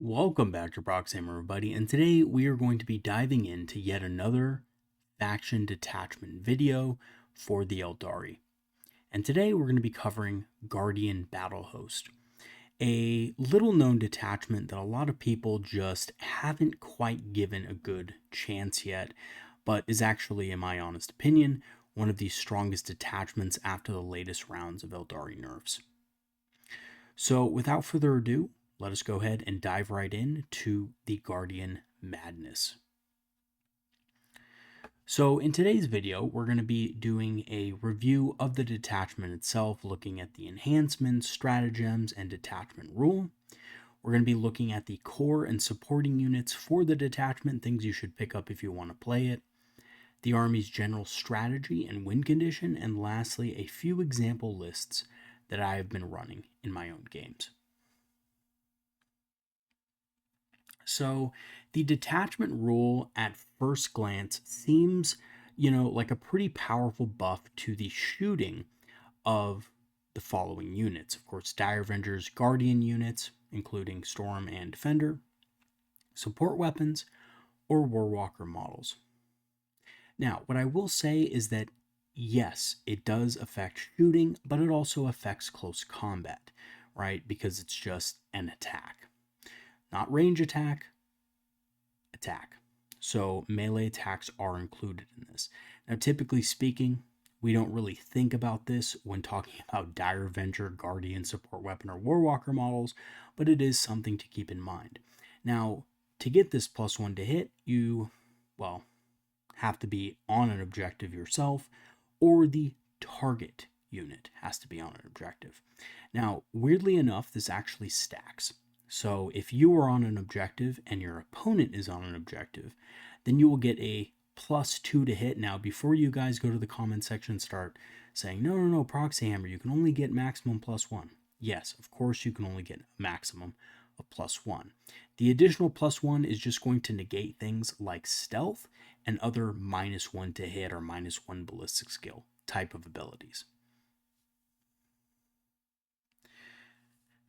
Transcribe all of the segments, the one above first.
Welcome back to Proxy, everybody, and today we are going to be diving into yet another faction detachment video for the Aeldari. And today we're going to be covering Guardian Battlehost, a little known detachment that a lot of people just haven't quite given a good chance yet, but is actually, in my honest opinion, one of the strongest detachments after the latest rounds of Aeldari nerfs. So without further ado, let us go ahead and dive right in to the Guardian madness. So in today's video, we're going to be doing a review of the detachment itself, looking at the enhancements, stratagems, and detachment rule. We're going to be looking at the core and supporting units for the detachment, things you should pick up if you want to play it, the army's general strategy and win condition, and lastly, a few example lists that I have been running in my own games. So the detachment rule at first glance seems, like a pretty powerful buff to the shooting of the following units. Of course, Dire Avengers Guardian units, including Storm and Defender, support weapons, or Warwalker models. Now, what I will say is that yes, it does affect shooting, but it also affects close combat, right? Because it's just an attack. Not range attack, attack. So melee attacks are included in this. Now, typically speaking, we don't really think about this when talking about Dire Avenger, Guardian, Support Weapon, or Warwalker models, but it is something to keep in mind. Now, to get this +1 to hit, you, have to be on an objective yourself, or the target unit has to be on an objective. Now, weirdly enough, this actually stacks. So if you are on an objective and your opponent is on an objective, then you will get a +2 to hit. Now, before you guys go to the comment section and start saying, no, Proxy Hammer, you can only get maximum +1. Yes, of course you can only get maximum of +1. The additional +1 is just going to negate things like stealth and other -1 to hit or -1 ballistic skill type of abilities.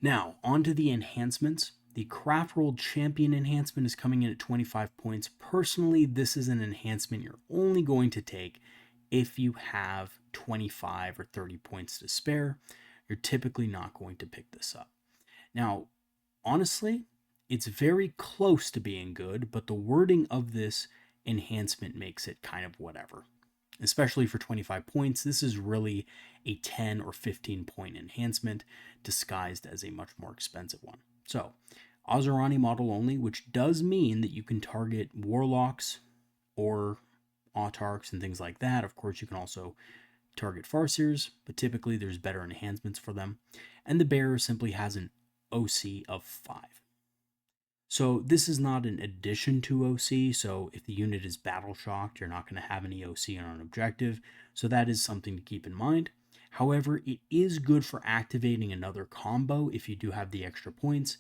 Now, on to the enhancements. The Craft Roll Champion enhancement is coming in at 25 points. Personally, this is an enhancement you're only going to take if you have 25 or 30 points to spare. You're typically not going to pick this up. Now, honestly, it's very close to being good, but the wording of this enhancement makes it kind of whatever. Especially for 25 points, this is really a 10 or 15 point enhancement disguised as a much more expensive one. So, Ozerani model only, which does mean that you can target warlocks or autarchs and things like that. Of course, you can also target farseers, but typically there's better enhancements for them. And the bearer simply has an OC of 5. So this is not an addition to OC, so if the unit is battle shocked, you're not going to have any OC on an objective, so that is something to keep in mind. However, it is good for activating another combo if you do have the extra points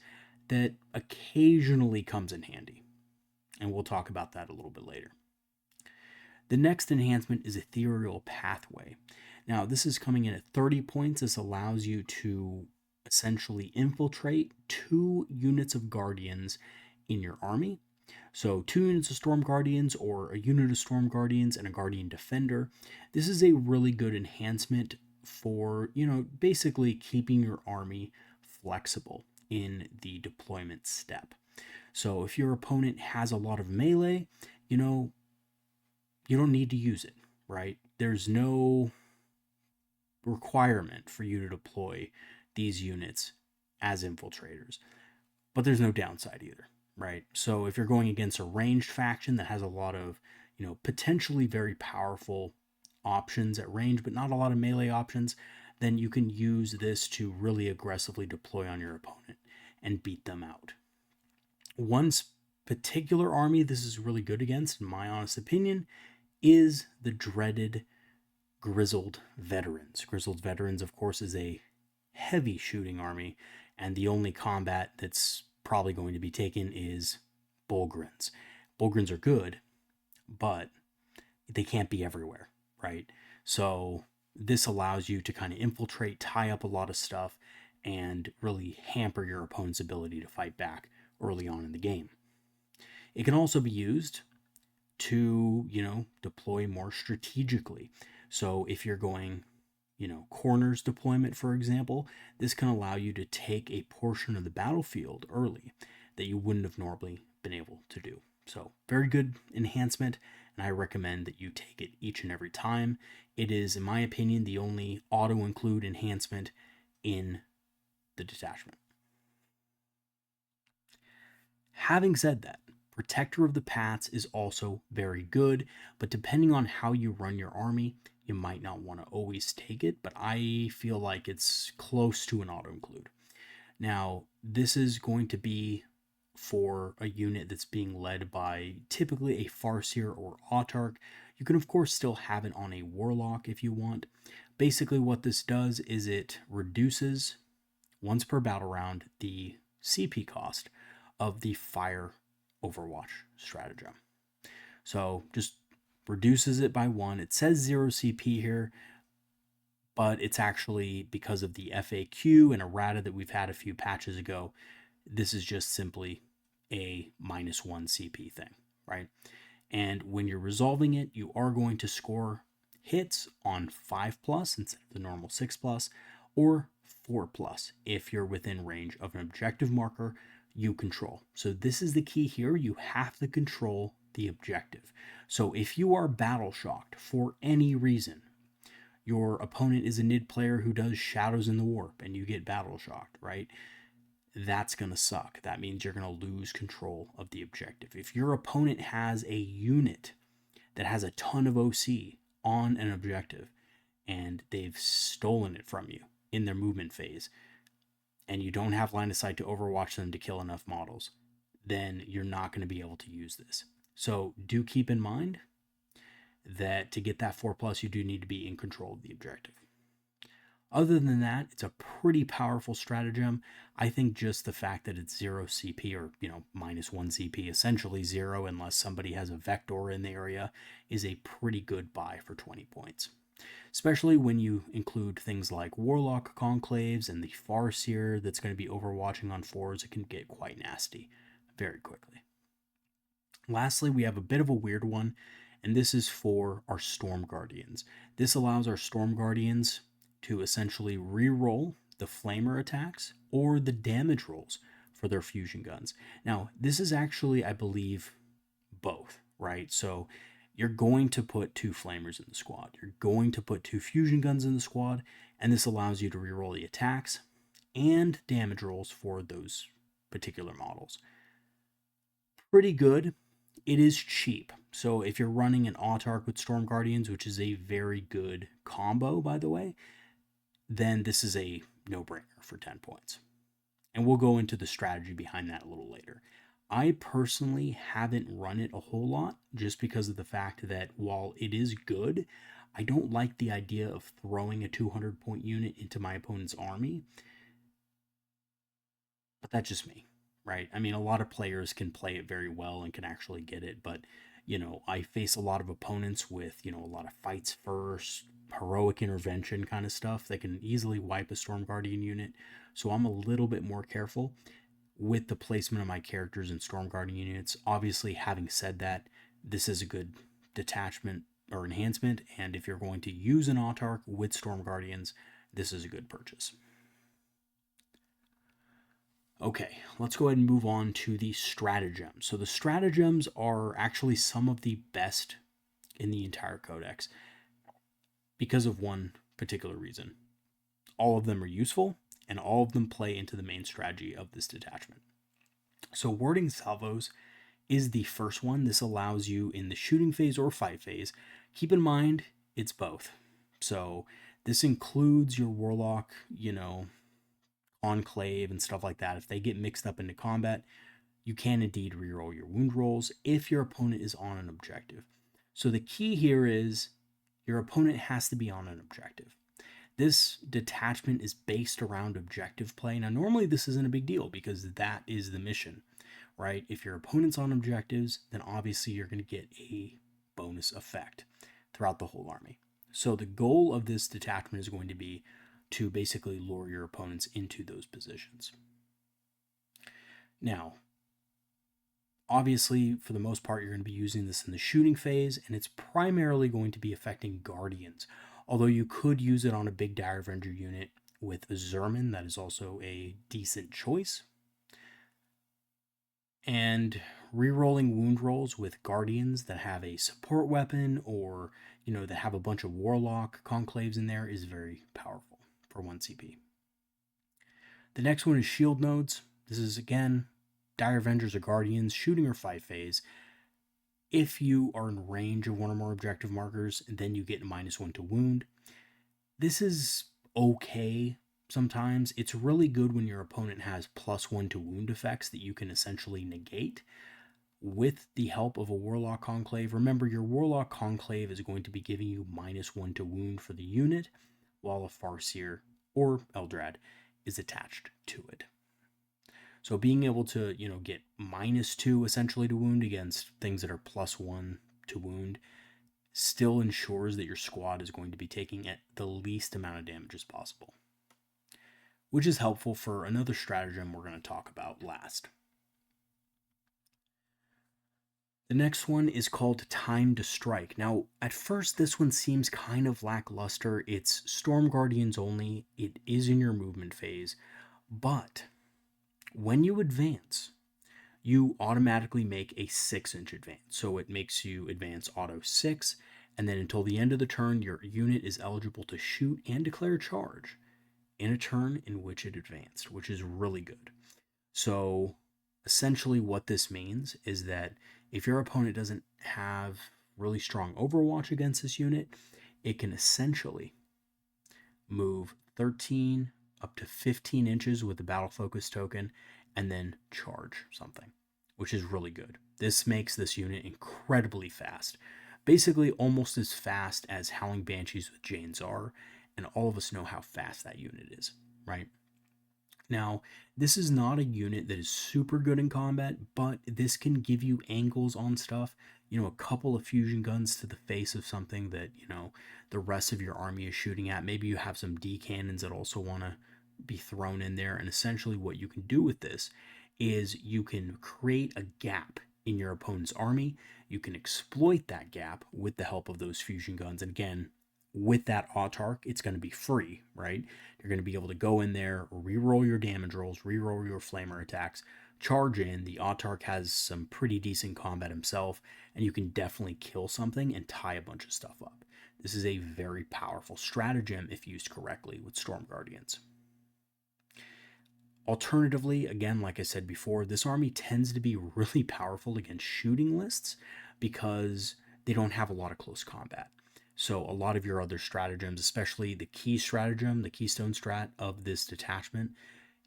that occasionally comes in handy, and we'll talk about that a little bit later. The next enhancement is Ethereal Pathway. Now, this is coming in at 30 points. This allows you to essentially infiltrate 2 units of Guardians in your army. So 2 units of Storm Guardians or a unit of Storm Guardians and a Guardian Defender. This is a really good enhancement for, basically keeping your army flexible in the deployment step. So if your opponent has a lot of melee, you don't need to use it, right? There's no requirement for you to deploy these units as infiltrators, but there's no downside either, right? So if you're going against a ranged faction that has a lot of, potentially very powerful options at range, but not a lot of melee options, then you can use this to really aggressively deploy on your opponent and beat them out. One particular army this is really good against, in my honest opinion, is the dreaded Grizzled Veterans. Grizzled Veterans, of course, is a heavy shooting army, and the only combat that's probably going to be taken is Bullgryns. Bullgryns are good, but they can't be everywhere, right? So this allows you to kind of infiltrate, tie up a lot of stuff, and really hamper your opponent's ability to fight back early on in the game. It can also be used to, deploy more strategically. So if you're going, corners deployment, for example, this can allow you to take a portion of the battlefield early that you wouldn't have normally been able to do. So very good enhancement, and I recommend that you take it each and every time. It is, in my opinion, the only auto-include enhancement in the detachment. Having said that, Protector of the Paths is also very good, but depending on how you run your army, you might not want to always take it, but I feel like it's close to an auto-include. Now, this is going to be for a unit that's being led by typically a Farseer or Autarch. You can, of course, still have it on a Warlock if you want. Basically, what this does is it reduces, once per battle round, the CP cost of the Fire Overwatch stratagem. So just reduces it by 1. It says 0 CP here, but it's actually because of the FAQ and errata that we've had a few patches ago. This is just simply a -1 CP thing, right? And when you're resolving it, you are going to score hits on 5+ instead of the normal 6+, or 4+ if you're within range of an objective marker you control. So this is the key here. You have to control the objective. So if you are battle shocked for any reason, your opponent is a Nid player who does Shadows in the Warp and you get battle shocked, right? That's going to suck. That means you're going to lose control of the objective. If your opponent has a unit that has a ton of OC on an objective and they've stolen it from you in their movement phase, and you don't have line of sight to overwatch them to kill enough models, then you're not going to be able to use this. So do keep in mind that to get that 4+, you do need to be in control of the objective. Other than that, it's a pretty powerful stratagem. I think just the fact that it's 0 CP, or, -1 CP, essentially 0 unless somebody has a Vector in the area, is a pretty good buy for 20 points. Especially when you include things like Warlock Conclaves and the Farseer that's going to be overwatching on 4s, it can get quite nasty very quickly. Lastly, we have a bit of a weird one, and this is for our Storm Guardians. This allows our Storm Guardians to essentially re-roll the flamer attacks or the damage rolls for their fusion guns. Now, this is actually, I believe, both, right? So you're going to put 2 flamers in the squad. You're going to put 2 fusion guns in the squad, and this allows you to reroll the attacks and damage rolls for those particular models. Pretty good. It is cheap. So if you're running an Autarch with Storm Guardians, which is a very good combo, by the way, then this is a no-brainer for 10 points. And we'll go into the strategy behind that a little later. I personally haven't run it a whole lot just because of the fact that while it is good, I don't like the idea of throwing a 200-point unit into my opponent's army. But that's just me, right? I mean, a lot of players can play it very well and can actually get it, but, I face a lot of opponents with, a lot of fights first, heroic intervention kind of stuff that can easily wipe a Storm Guardian unit. So I'm a little bit more careful with the placement of my characters in Storm Guardian units. Obviously, having said that, this is a good detachment or enhancement, and if you're going to use an Autarch with Storm Guardians, this is a good purchase. Okay, let's go ahead and move on to the stratagems. So the stratagems are actually some of the best in the entire codex because of one particular reason. All of them are useful, and all of them play into the main strategy of this detachment. So warding salvos is the first one. This allows you in the shooting phase or fight phase. Keep in mind, it's both. So this includes your Warlock, Enclave and stuff like that. If they get mixed up into combat, you can indeed reroll your wound rolls if your opponent is on an objective. So the key here is your opponent has to be on an objective. This detachment is based around objective play. Now, normally this isn't a big deal because that is the mission, right? If your opponent's on objectives, then obviously you're going to get a bonus effect throughout the whole army. So the goal of this detachment is going to be to basically lure your opponents into those positions. Now, Obviously, for the most part, you're going to be using this in the shooting phase, and it's primarily going to be affecting Guardians. Although you could use it on a big Dire Avenger unit with Zerman, that is also a decent choice. And rerolling wound rolls with Guardians that have a support weapon or, that have a bunch of Warlock conclaves in there is very powerful for 1 CP. The next one is Shield Nodes. This is, again, Dire Avengers or Guardians, shooting or fight phase. If you are in range of one or more objective markers, then you get -1 to wound. This is okay sometimes. It's really good when your opponent has +1 to wound effects that you can essentially negate with the help of a Warlock Conclave. Remember, your Warlock Conclave is going to be giving you -1 to wound for the unit, while a Farseer or Eldrad is attached to it. So being able to, get -2 essentially to wound against things that are +1 to wound still ensures that your squad is going to be taking at the least amount of damage as possible, which is helpful for another stratagem we're going to talk about last. The next one is called Time to Strike. Now, at first, this one seems kind of lackluster. It's Storm Guardians only. It is in your movement phase, but when you advance, you automatically make a 6-inch advance. So it makes you advance auto 6, and then until the end of the turn, your unit is eligible to shoot and declare a charge in a turn in which it advanced, which is really good. So essentially what this means is that if your opponent doesn't have really strong overwatch against this unit, it can essentially move 13 up to 15 inches with the battle focus token and then charge something, which is really good. This makes this unit incredibly fast, basically almost as fast as Howling Banshees with Jane Czar, and all of us know how fast that unit is, right? Now, this is not a unit that is super good in combat, but this can give you angles on stuff, a couple of fusion guns to the face of something that, the rest of your army is shooting at. Maybe you have some D cannons that also want to be thrown in there. And essentially what you can do with this is you can create a gap in your opponent's army. You can exploit that gap with the help of those fusion guns. And again, with that Autarch, it's going to be free, right? You're going to be able to go in there, re-roll your damage rolls, re-roll your flamer attacks, charge in. The Autarch has some pretty decent combat himself, and you can definitely kill something and tie a bunch of stuff up. This is a very powerful stratagem if used correctly with Storm Guardians. Alternatively, again, like I said before, this army tends to be really powerful against shooting lists because they don't have a lot of close combat. So a lot of your other stratagems, especially the key stratagem, the keystone strat of this detachment,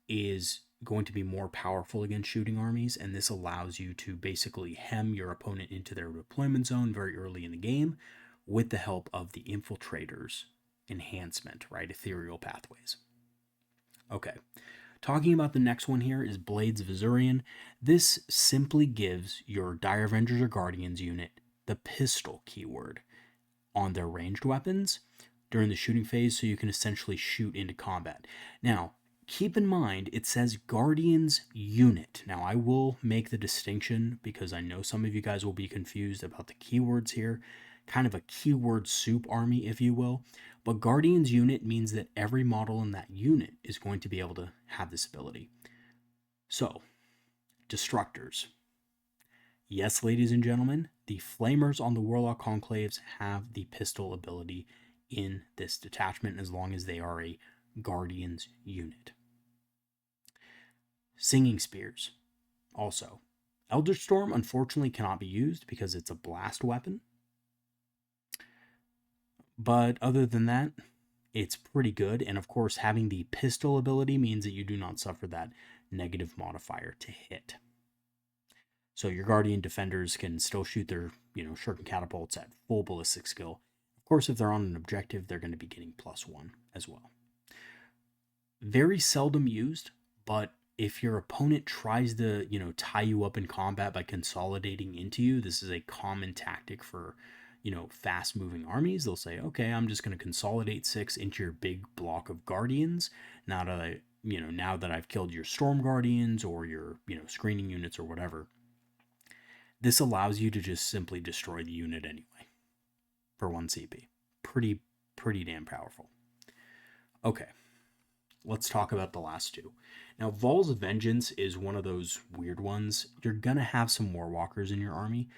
is going to be more powerful against shooting armies, and this allows you to basically hem your opponent into their deployment zone very early in the game with the help of the Infiltrator's enhancement, right? Ethereal pathways. Okay. Talking about the next one here is Blades of Azurian. This simply gives your Dire Avengers or Guardians unit the pistol keyword on their ranged weapons during the shooting phase, so you can essentially shoot into combat. Now, keep in mind, it says Guardians unit. Now, I will make the distinction because I know some of you guys will be confused about the keywords here. Kind of a keyword soup army, if you will. But Guardians unit means that every model in that unit is going to be able to have this ability. So, Destructors. Yes, ladies and gentlemen, the Flamers on the Warlock Conclaves have the pistol ability in this detachment as long as they are a Guardians unit. Singing Spears. Also, Elder Storm unfortunately cannot be used because it's a blast weapon. But other than that, it's pretty good. And of course, having the pistol ability means that you do not suffer that negative modifier to hit. So your Guardian defenders can still shoot their, shuriken catapults at full ballistic skill. Of course, if they're on an objective, they're going to be getting +1 as well. Very seldom used, but if your opponent tries to, tie you up in combat by consolidating into you, this is a common tactic for, fast moving armies. They'll say, okay, I'm just going to consolidate 6 into your big block of Guardians. Now that I've killed your Storm Guardians or your, screening units or whatever. This allows you to just simply destroy the unit anyway for 1 CP. Pretty damn powerful. Okay, let's talk about the last two. Now, Vol's Vengeance is one of those weird ones. You're going to have some Warwalkers in your army,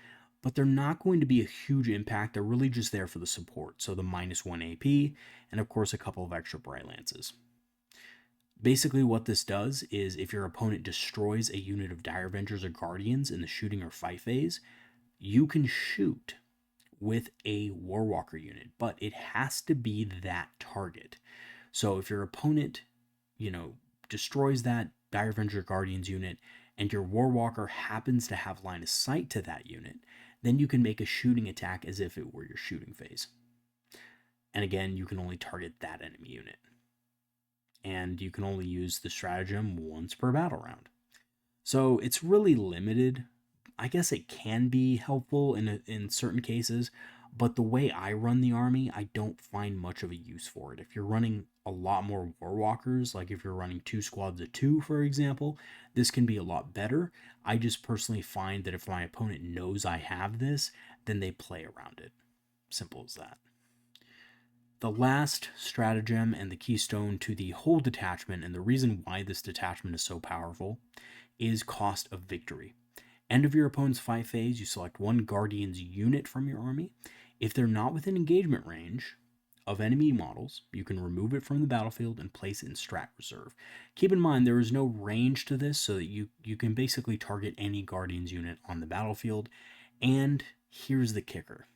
but they're not going to be a huge impact. They're really just there for the support. So the -1 AP, and of course a couple of extra Bright Lances. Basically what this does is if your opponent destroys a unit of Dire Avengers or Guardians in the shooting or fight phase, you can shoot with a Warwalker unit, but it has to be that target. So if your opponent, destroys that Dire Avenger Guardians unit and your Warwalker happens to have line of sight to that unit, then you can make a shooting attack as if it were your shooting phase. And again, you can only target that enemy unit. And you can only use the stratagem once per battle round. So it's really limited. I guess it can be helpful in certain cases, but the way I run the army, I don't find much of a use for it. If you're running a lot more Warwalkers, like if you're running 2 squads of 2, for example, this can be a lot better. I just personally find that if my opponent knows I have this, then they play around it. Simple as that. The last stratagem and the keystone to the whole detachment, and the reason why this detachment is so powerful, is cost of victory. End of your opponent's fight phase, you select 1 Guardian's unit from your army. If they're not within engagement range of enemy models, you can remove it from the battlefield and place it in strat reserve. Keep in mind there is no range to this, so that you can basically target any Guardian's unit on the battlefield. And here's the kicker.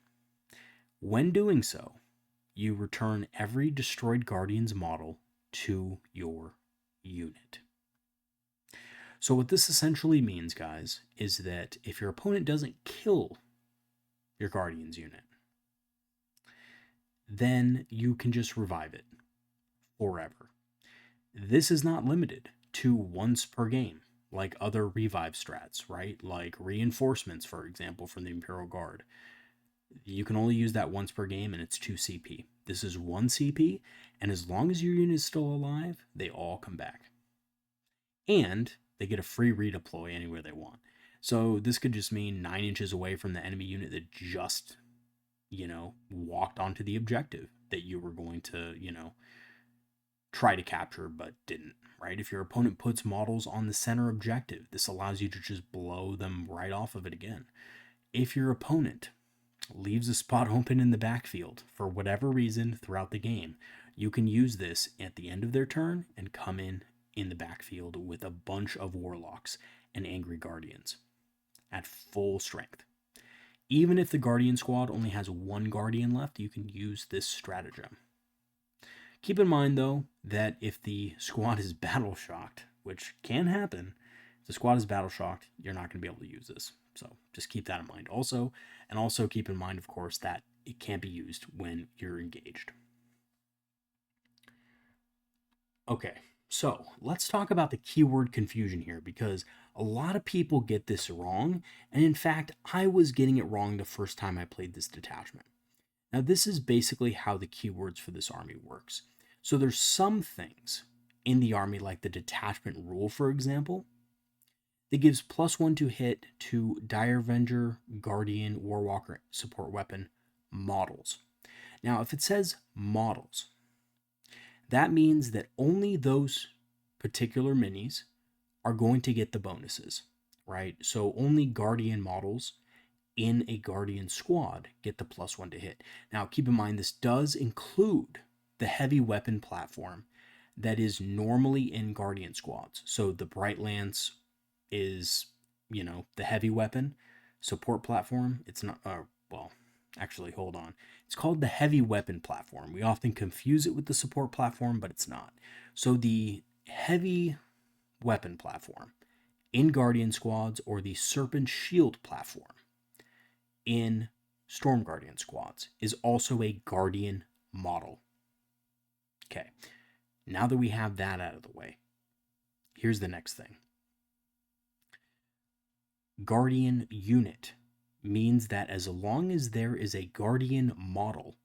When doing so, you return every destroyed Guardian's model to your unit. So what this essentially means, guys, is that if your opponent doesn't kill your Guardian's unit, then you can just revive it forever. This is not limited to once per game, like other revive strats, right? Like reinforcements, for example, from the Imperial Guard. You can only use that once per game, and it's 2 CP. This is 1 CP, and as long as your unit is still alive, they all come back. And they get a free redeploy anywhere they want. So this could just mean 9 inches away from the enemy unit that just, walked onto the objective that you were going to, try to capture but didn't, right? If your opponent puts models on the center objective, this allows you to just blow them right off of it again. If your opponent leaves a spot open in the backfield for whatever reason throughout the game, you can use this at the end of their turn and come in the backfield with a bunch of Warlocks and Angry Guardians at full strength. Even if the Guardian squad only has 1 Guardian left, you can use this stratagem. Keep in mind, though, that if the squad is battle shocked, which can happen, if the squad is battle shocked, you're not going to be able to use this. So just keep that in mind also. And also keep in mind, of course, that it can't be used when you're engaged. Okay, so let's talk about the keyword confusion here, because a lot of people get this wrong. And in fact, I was getting it wrong the first time I played this detachment. Now, this is basically how the keywords for this army works. So there's some things in the army, like the detachment rule, for example, that gives +1 to hit to Dire Avenger, Guardian, Warwalker support weapon models. Now, if it says models, that means that only those particular minis are going to get the bonuses, right? So only Guardian models in a Guardian squad get the +1 to hit. Now, keep in mind, this does include the heavy weapon platform that is normally in Guardian squads. So the Bright Lance is, the heavy weapon support platform. It's not, actually, hold on. It's called the heavy weapon platform. We often confuse it with the support platform, but it's not. So the heavy weapon platform in Guardian squads, or the Serpent Shield platform in Storm Guardian squads, is also a Guardian model. Okay, now that we have that out of the way, here's the next thing. Guardian unit means that as long as there is a Guardian model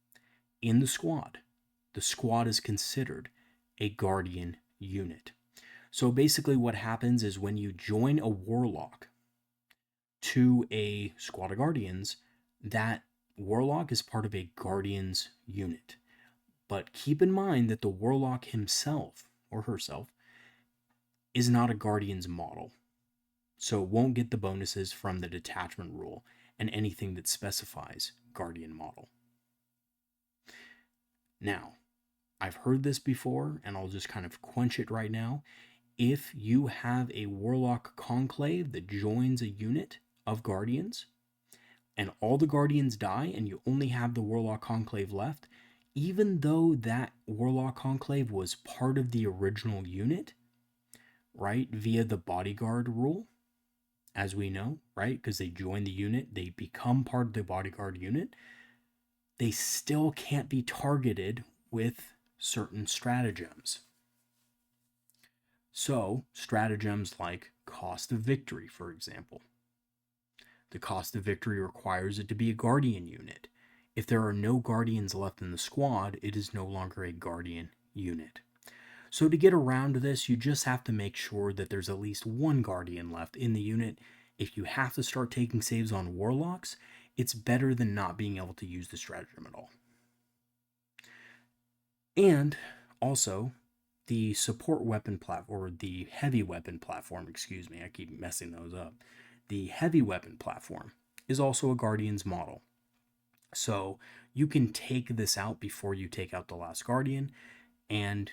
in the squad is considered a Guardian unit. So basically what happens is when you join a Warlock to a squad of Guardians, that Warlock is part of a Guardians unit. But keep in mind that the Warlock himself or herself is not a Guardians model, so it won't get the bonuses from the detachment rule and anything that specifies Guardian model. Now, I've heard this before, and I'll just kind of quench it right now. If you have a Warlock Conclave that joins a unit of Guardians, and all the Guardians die, and you only have the Warlock Conclave left, even though that Warlock Conclave was part of the original unit, right, via the bodyguard rule, as we know, right, because they join the unit, they become part of the bodyguard unit, they still can't be targeted with certain stratagems. So, stratagems like cost of victory, for example. The cost of victory requires it to be a Guardian unit. If there are no Guardians left in the squad, it is no longer a Guardian unit. So to get around this, you just have to make sure that there's at least one Guardian left in the unit. If you have to start taking saves on Warlocks, it's better than not being able to use the stratagem at all. And also, the support weapon platform, or the heavy weapon platform, excuse me, I keep messing those up. The heavy weapon platform is also a Guardian's model. So you can take this out before you take out the last Guardian, and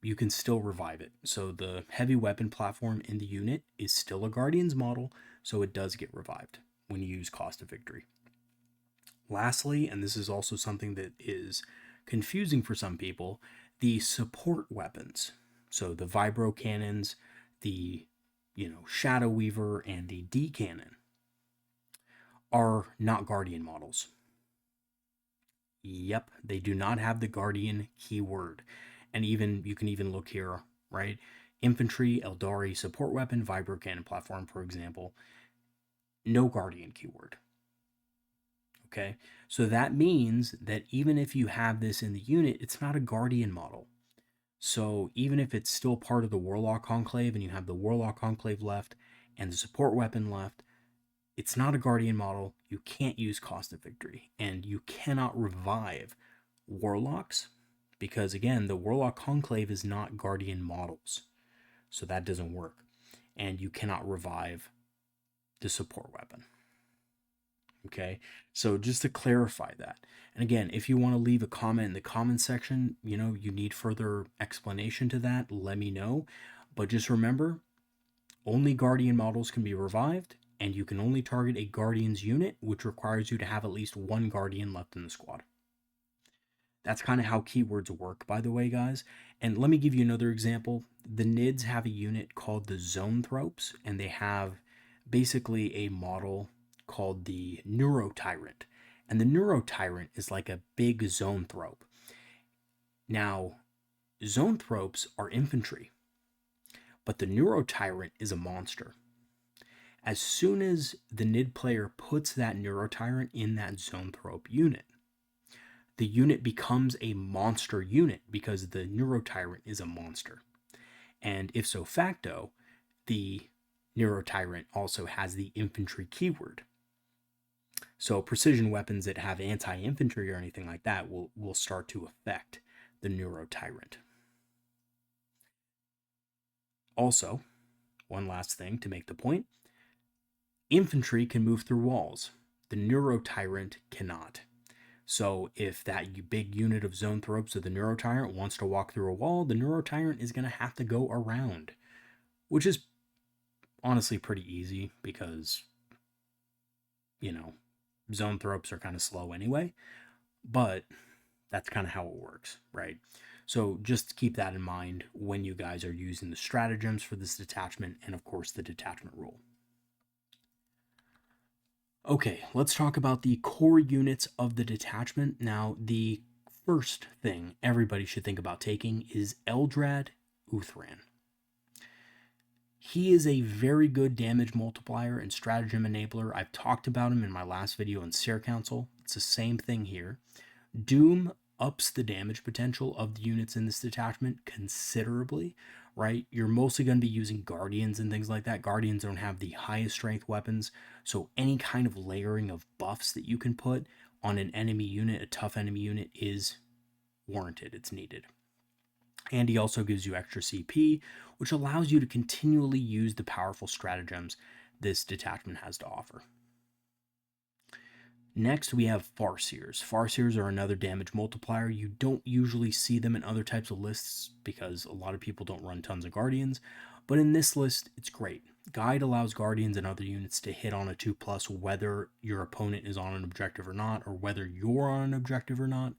you can still revive it. So the heavy weapon platform in the unit is still a Guardian's model, so it does get revived when you use cost of victory. Lastly, and this is also something that is confusing for some people, the support weapons. So the vibro cannons, the Shadow Weaver, and the D cannon are not Guardian models. Yep, they do not have the Guardian keyword. And even you can even look here, right? Infantry, Aeldari, support weapon, vibro cannon platform, for example. No Guardian keyword. Okay, so that means that even if you have this in the unit, it's not a Guardian model. So even if it's still part of the Warlock Conclave and you have the Warlock Conclave left and the support weapon left, it's not a Guardian model. You can't use cost of victory, and you cannot revive Warlocks because, again, the Warlock Conclave is not Guardian models, so that doesn't work. And you cannot revive the support weapon. Okay, so just to clarify that. And again, if you want to leave a comment in the comment section, you need further explanation to that, let me know. But just remember, only Guardian models can be revived, and you can only target a Guardian's unit, which requires you to have at least one Guardian left in the squad. That's kind of how keywords work, by the way, guys. And let me give you another example. The NIDs have a unit called the Zonethropes, and they have basically a model called the Neurotyrant. And the Neurotyrant is like a big Zonetrope. Now, Zonethropes are infantry, but the Neurotyrant is a monster. As soon as the NID player puts that Neurotyrant in that Zonetrope unit, the unit becomes a monster unit because the Neurotyrant is a monster. And if so facto, the Neurotyrant also has the infantry keyword. So precision weapons that have anti-infantry or anything like that will start to affect the Neurotyrant. Also, one last thing to make the point, infantry can move through walls. The Neurotyrant cannot. So if that big unit of Zonethropes of the Neurotyrant wants to walk through a wall, the Neurotyrant is going to have to go around, which is honestly pretty easy because, Zonethropes are kind of slow anyway, but that's kind of how it works, right? So just keep that in mind when you guys are using the stratagems for this detachment and, of course, the detachment rule. Okay, let's talk about the core units of the detachment. Now, the first thing everybody should think about taking is Eldrad Uthran. He is a very good damage multiplier and stratagem enabler. I've talked about him in my last video on Seer Council. It's the same thing here. Doom ups the damage potential of the units in this detachment considerably, right? You're mostly going to be using Guardians and things like that. Guardians don't have the highest strength weapons, so any kind of layering of buffs that you can put on an enemy unit, a tough enemy unit, is warranted. It's needed. And he also gives you extra CP, which allows you to continually use the powerful stratagems this detachment has to offer. Next, we have Farseers. Farseers are another damage multiplier. You don't usually see them in other types of lists because a lot of people don't run tons of Guardians, but in this list, it's great. Guide allows Guardians and other units to hit on a 2+, whether your opponent is on an objective or not, or whether you're on an objective or not.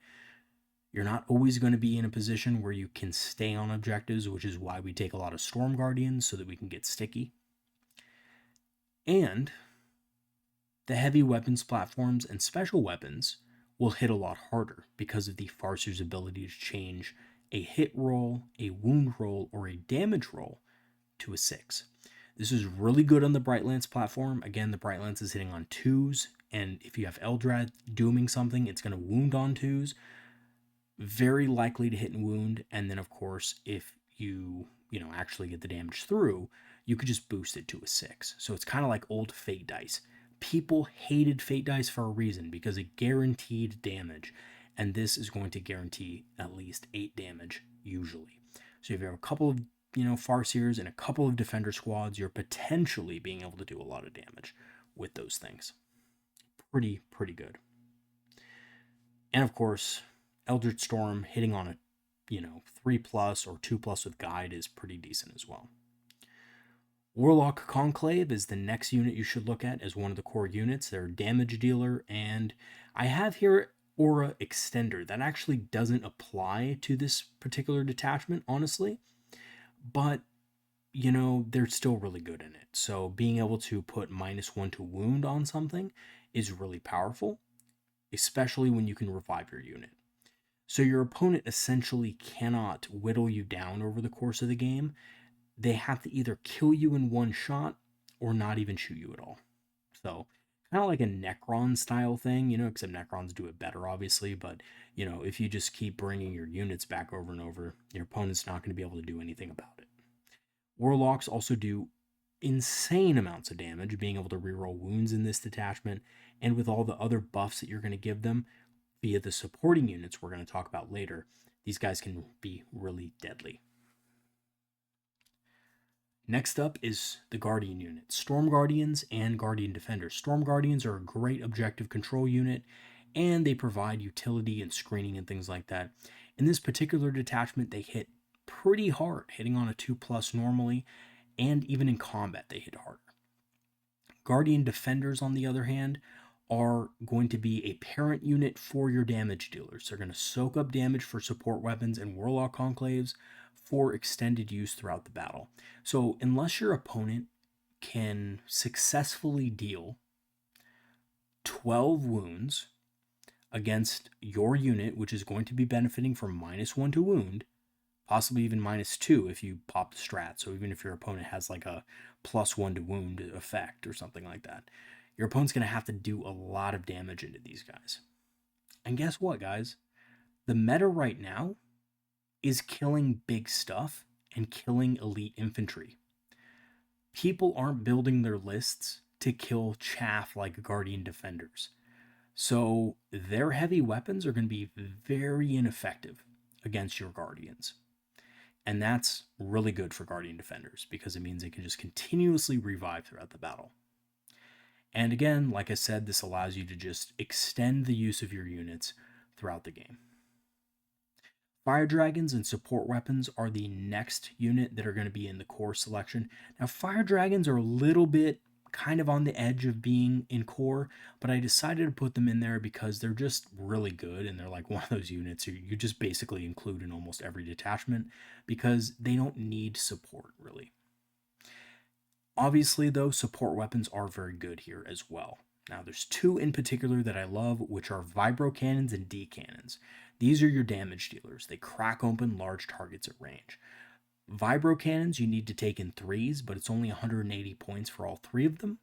You're not always going to be in a position where you can stay on objectives, which is why we take a lot of Storm Guardians so that we can get sticky. And the heavy weapons platforms and special weapons will hit a lot harder because of the Farseer's ability to change a hit roll, a wound roll, or a damage roll to a 6. This is really good on the Bright Lance platform. Again, the Bright Lance is hitting on 2s, and if you have Eldar dooming something, it's going to wound on 2s. Very likely to hit and wound, and then of course, if you actually get the damage through, you could just boost it to a 6. So it's kind of like old Fate dice. People hated Fate dice for a reason because it guaranteed damage, and this is going to guarantee at least 8 damage usually. So if you have a couple of Farseers and a couple of defender squads, you're potentially being able to do a lot of damage with those things. Pretty good. And of course, Eldritch Storm hitting on a 3+ or 2+ with guide is pretty decent as well. Warlock Conclave is the next unit you should look at as one of the core units. They're a damage dealer, and I have here Aura Extender. That actually doesn't apply to this particular detachment, honestly, but they're still really good in it. So being able to put -1 to wound on something is really powerful, especially when you can revive your unit. So your opponent essentially cannot whittle you down over the course of the game. They have to either kill you in one shot or not even shoot you at all. So kind of like a Necron style thing, except Necrons do it better, obviously. But, if you just keep bringing your units back over and over, your opponent's not going to be able to do anything about it. Warlocks also do insane amounts of damage, being able to reroll wounds in this detachment, and with all the other buffs that you're going to give them via the supporting units we're going to talk about later, these guys can be really deadly. Next up is the Guardian unit. Storm Guardians and Guardian Defenders. Storm Guardians are a great objective control unit, and they provide utility and screening and things like that. In this particular detachment, they hit pretty hard, hitting on a 2+ normally, and even in combat they hit harder. Guardian Defenders, on the other hand, are going to be a parent unit for your damage dealers. They're going to soak up damage for support weapons and Warlock Conclaves for extended use throughout the battle. So unless your opponent can successfully deal 12 wounds against your unit, which is going to be benefiting from -1 to wound, possibly even -2 if you pop the strat. So even if your opponent has like a +1 to wound effect or something like that, your opponent's going to have to do a lot of damage into these guys. And guess what, guys? The meta right now is killing big stuff and killing elite infantry. People aren't building their lists to kill chaff like Guardian Defenders. So their heavy weapons are going to be very ineffective against your Guardians. And that's really good for Guardian Defenders because it means they can just continuously revive throughout the battle. And again, like I said, this allows you to just extend the use of your units throughout the game. Fire Dragons and support weapons are the next unit that are going to be in the core selection. Now, Fire Dragons are a little bit kind of on the edge of being in core, but I decided to put them in there because they're just really good, and they're like one of those units you just basically include in almost every detachment because they don't need support, really. Obviously, though, support weapons are very good here as well. Now, there's 2 in particular that I love, which are Vibro Cannons and D Cannons. These are your damage dealers. They crack open large targets at range. Vibro Cannons you need to take in 3s, but it's only 180 points for all 3 of them.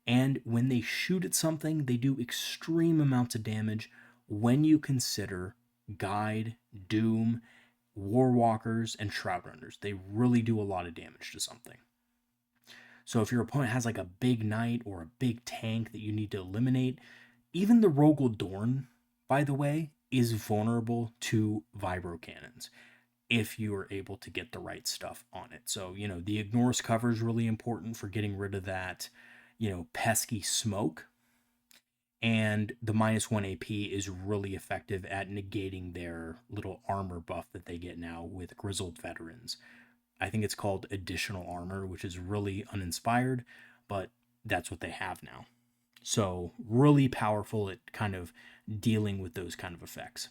And when they shoot at something, they do extreme amounts of damage when you consider Guide, Doom, Warwalkers, and Shroud Runners. They really do a lot of damage to something. So if your opponent has like a big knight or a big tank that you need to eliminate, even the Rogel Dorn, by the way, is vulnerable to vibro cannons if you are able to get the right stuff on it. So, the Ignorous cover is really important for getting rid of that, pesky smoke. And the -1 AP is really effective at negating their little armor buff that they get now with Grizzled Veterans. I think it's called Additional Armor, which is really uninspired, but that's what they have now. So, really powerful at kind of dealing with those kind of effects.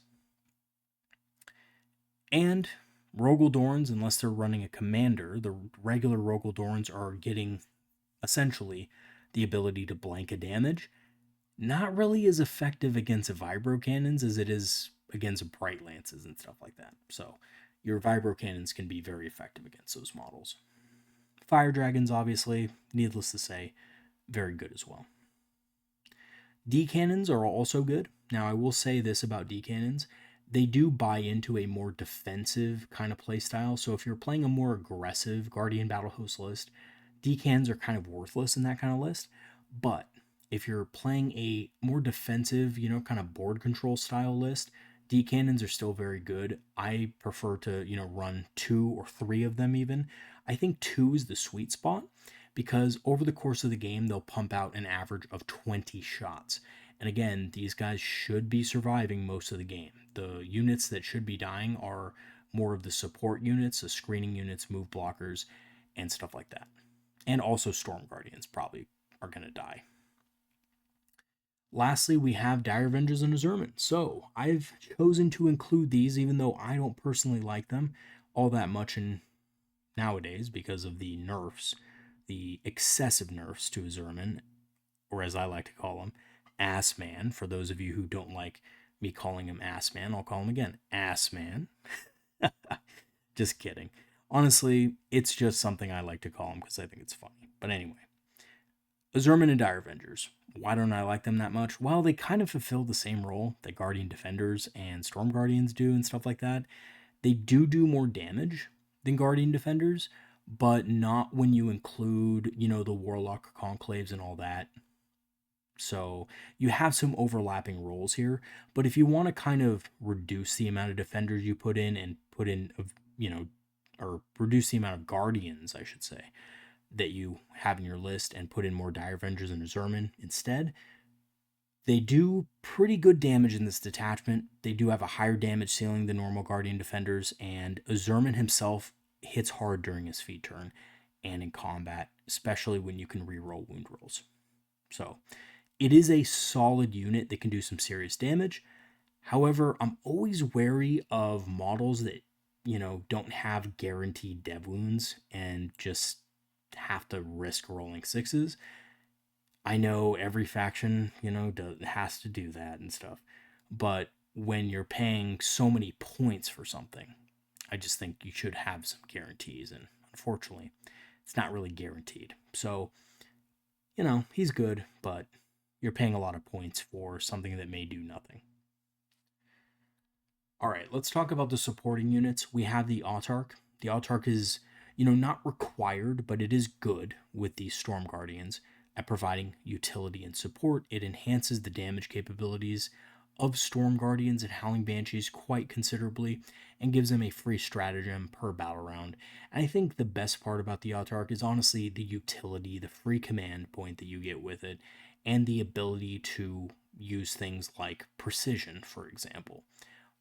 And Rogel Dorns, unless they're running a commander, the regular Rogel Dorns are getting essentially the ability to blank a damage. Not really as effective against vibro cannons as it is against bright lances and stuff like that. So your vibro cannons can be very effective against those models. Fire dragons, obviously, needless to say, very good as well. D cannons are also good. Now I will say this about D cannons. They do buy into a more defensive kind of playstyle. So if you're playing a more aggressive Guardian Battlehost list, D cannons are kind of worthless in that kind of list. But if you're playing a more defensive, kind of board control style list, D cannons are still very good. I prefer to, run 2 or 3 of them even. I think 2 is the sweet spot because over the course of the game, they'll pump out an average of 20 shots. And again, these guys should be surviving most of the game. The units that should be dying are more of the support units, the screening units, move blockers, and stuff like that. And also Storm Guardians probably are going to die. Lastly, we have Dire Avengers and Azurman. So I've chosen to include these, even though I don't personally like them all that much nowadays because of the nerfs, the excessive nerfs to Azurman, or as I like to call him, Ass Man. For those of you who don't like me calling him Ass Man, I'll call him again, Ass Man. Just kidding. Honestly, it's just something I like to call him because I think it's funny. But anyway, Azurman and Dire Avengers. Why don't I like them that much? Well, they kind of fulfill the same role that Guardian Defenders and Storm Guardians do and stuff like that. They do more damage than Guardian Defenders, but not when you include, the Warlock Conclaves and all that. So you have some overlapping roles here, but if you want to kind of reduce the amount of defenders you put in and put in, or reduce the amount of guardians, I should say, that you have in your list and put in more Dire Avengers and Azurman instead, they do pretty good damage in this detachment. They do have a higher damage ceiling than normal Guardian Defenders, and Azurman himself hits hard during his feed turn and in combat, especially when you can reroll wound rolls. So it is a solid unit that can do some serious damage. However, I'm always wary of models that, don't have guaranteed dev wounds and just have to risk rolling 6s. I know every faction, has to do that and stuff. But when you're paying so many points for something, I just think you should have some guarantees. And unfortunately, it's not really guaranteed. So, he's good, but you're paying a lot of points for something that may do nothing. All right, let's talk about the supporting units. We have the Autarch. The Autarch is, not required, but it is good with the Storm Guardians at providing utility and support. It enhances the damage capabilities of Storm Guardians and Howling Banshees quite considerably and gives them a free stratagem per battle round. And I think the best part about the Autarch is honestly the utility, the free command point that you get with it, and the ability to use things like precision, for example,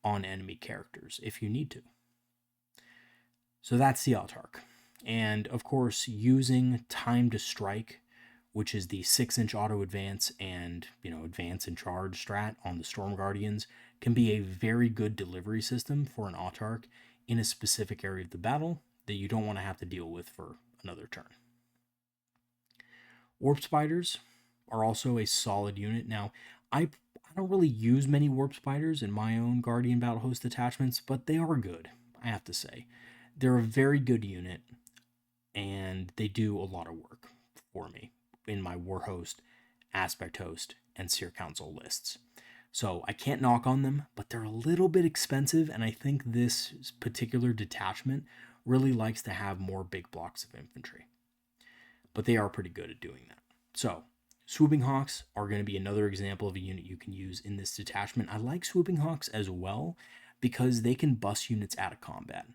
on enemy characters if you need to. So that's the Autarch. And of course, using Time to Strike, which is the 6-inch auto advance and, advance and charge strat on the Storm Guardians, can be a very good delivery system for an Autarch in a specific area of the battle that you don't want to have to deal with for another turn. Warp Spiders are also a solid unit. Now, I don't really use many Warp Spiders in my own Guardian Battlehost detachments, but they are good, I have to say. They're a very good unit, and they do a lot of work for me in my Warhost, Aspect Host, and Seer Council lists. So I can't knock on them, but they're a little bit expensive, and I think this particular detachment really likes to have more big blocks of infantry. But they are pretty good at doing that. So Swooping Hawks are going to be another example of a unit you can use in this detachment. I like Swooping Hawks as well because they can bus units out of combat.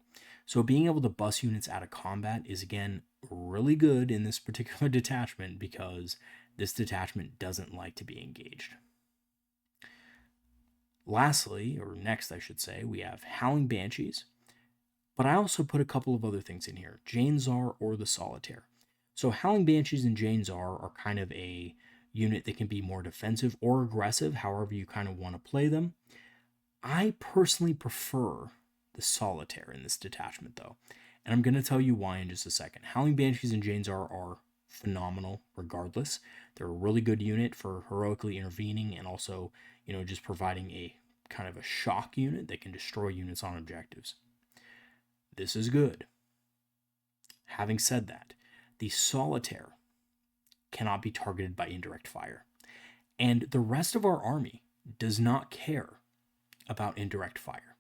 So being able to bus units out of combat is, again, really good in this particular detachment because this detachment doesn't like to be engaged. Lastly, or next I should say, we have Howling Banshees. But I also put a couple of other things in here, Jane Czar or the Solitaire. So Howling Banshees and Jane Czar are kind of a unit that can be more defensive or aggressive, however you kind of want to play them. I personally prefer the Solitaire in this detachment, though, and I'm going to tell you why in just a second. Howling Banshees and Jane Czar are phenomenal regardless. They're a really good unit for heroically intervening and also, just providing a kind of a shock unit that can destroy units on objectives. This is good. Having said that, the Solitaire cannot be targeted by indirect fire. And the rest of our army does not care about indirect fire,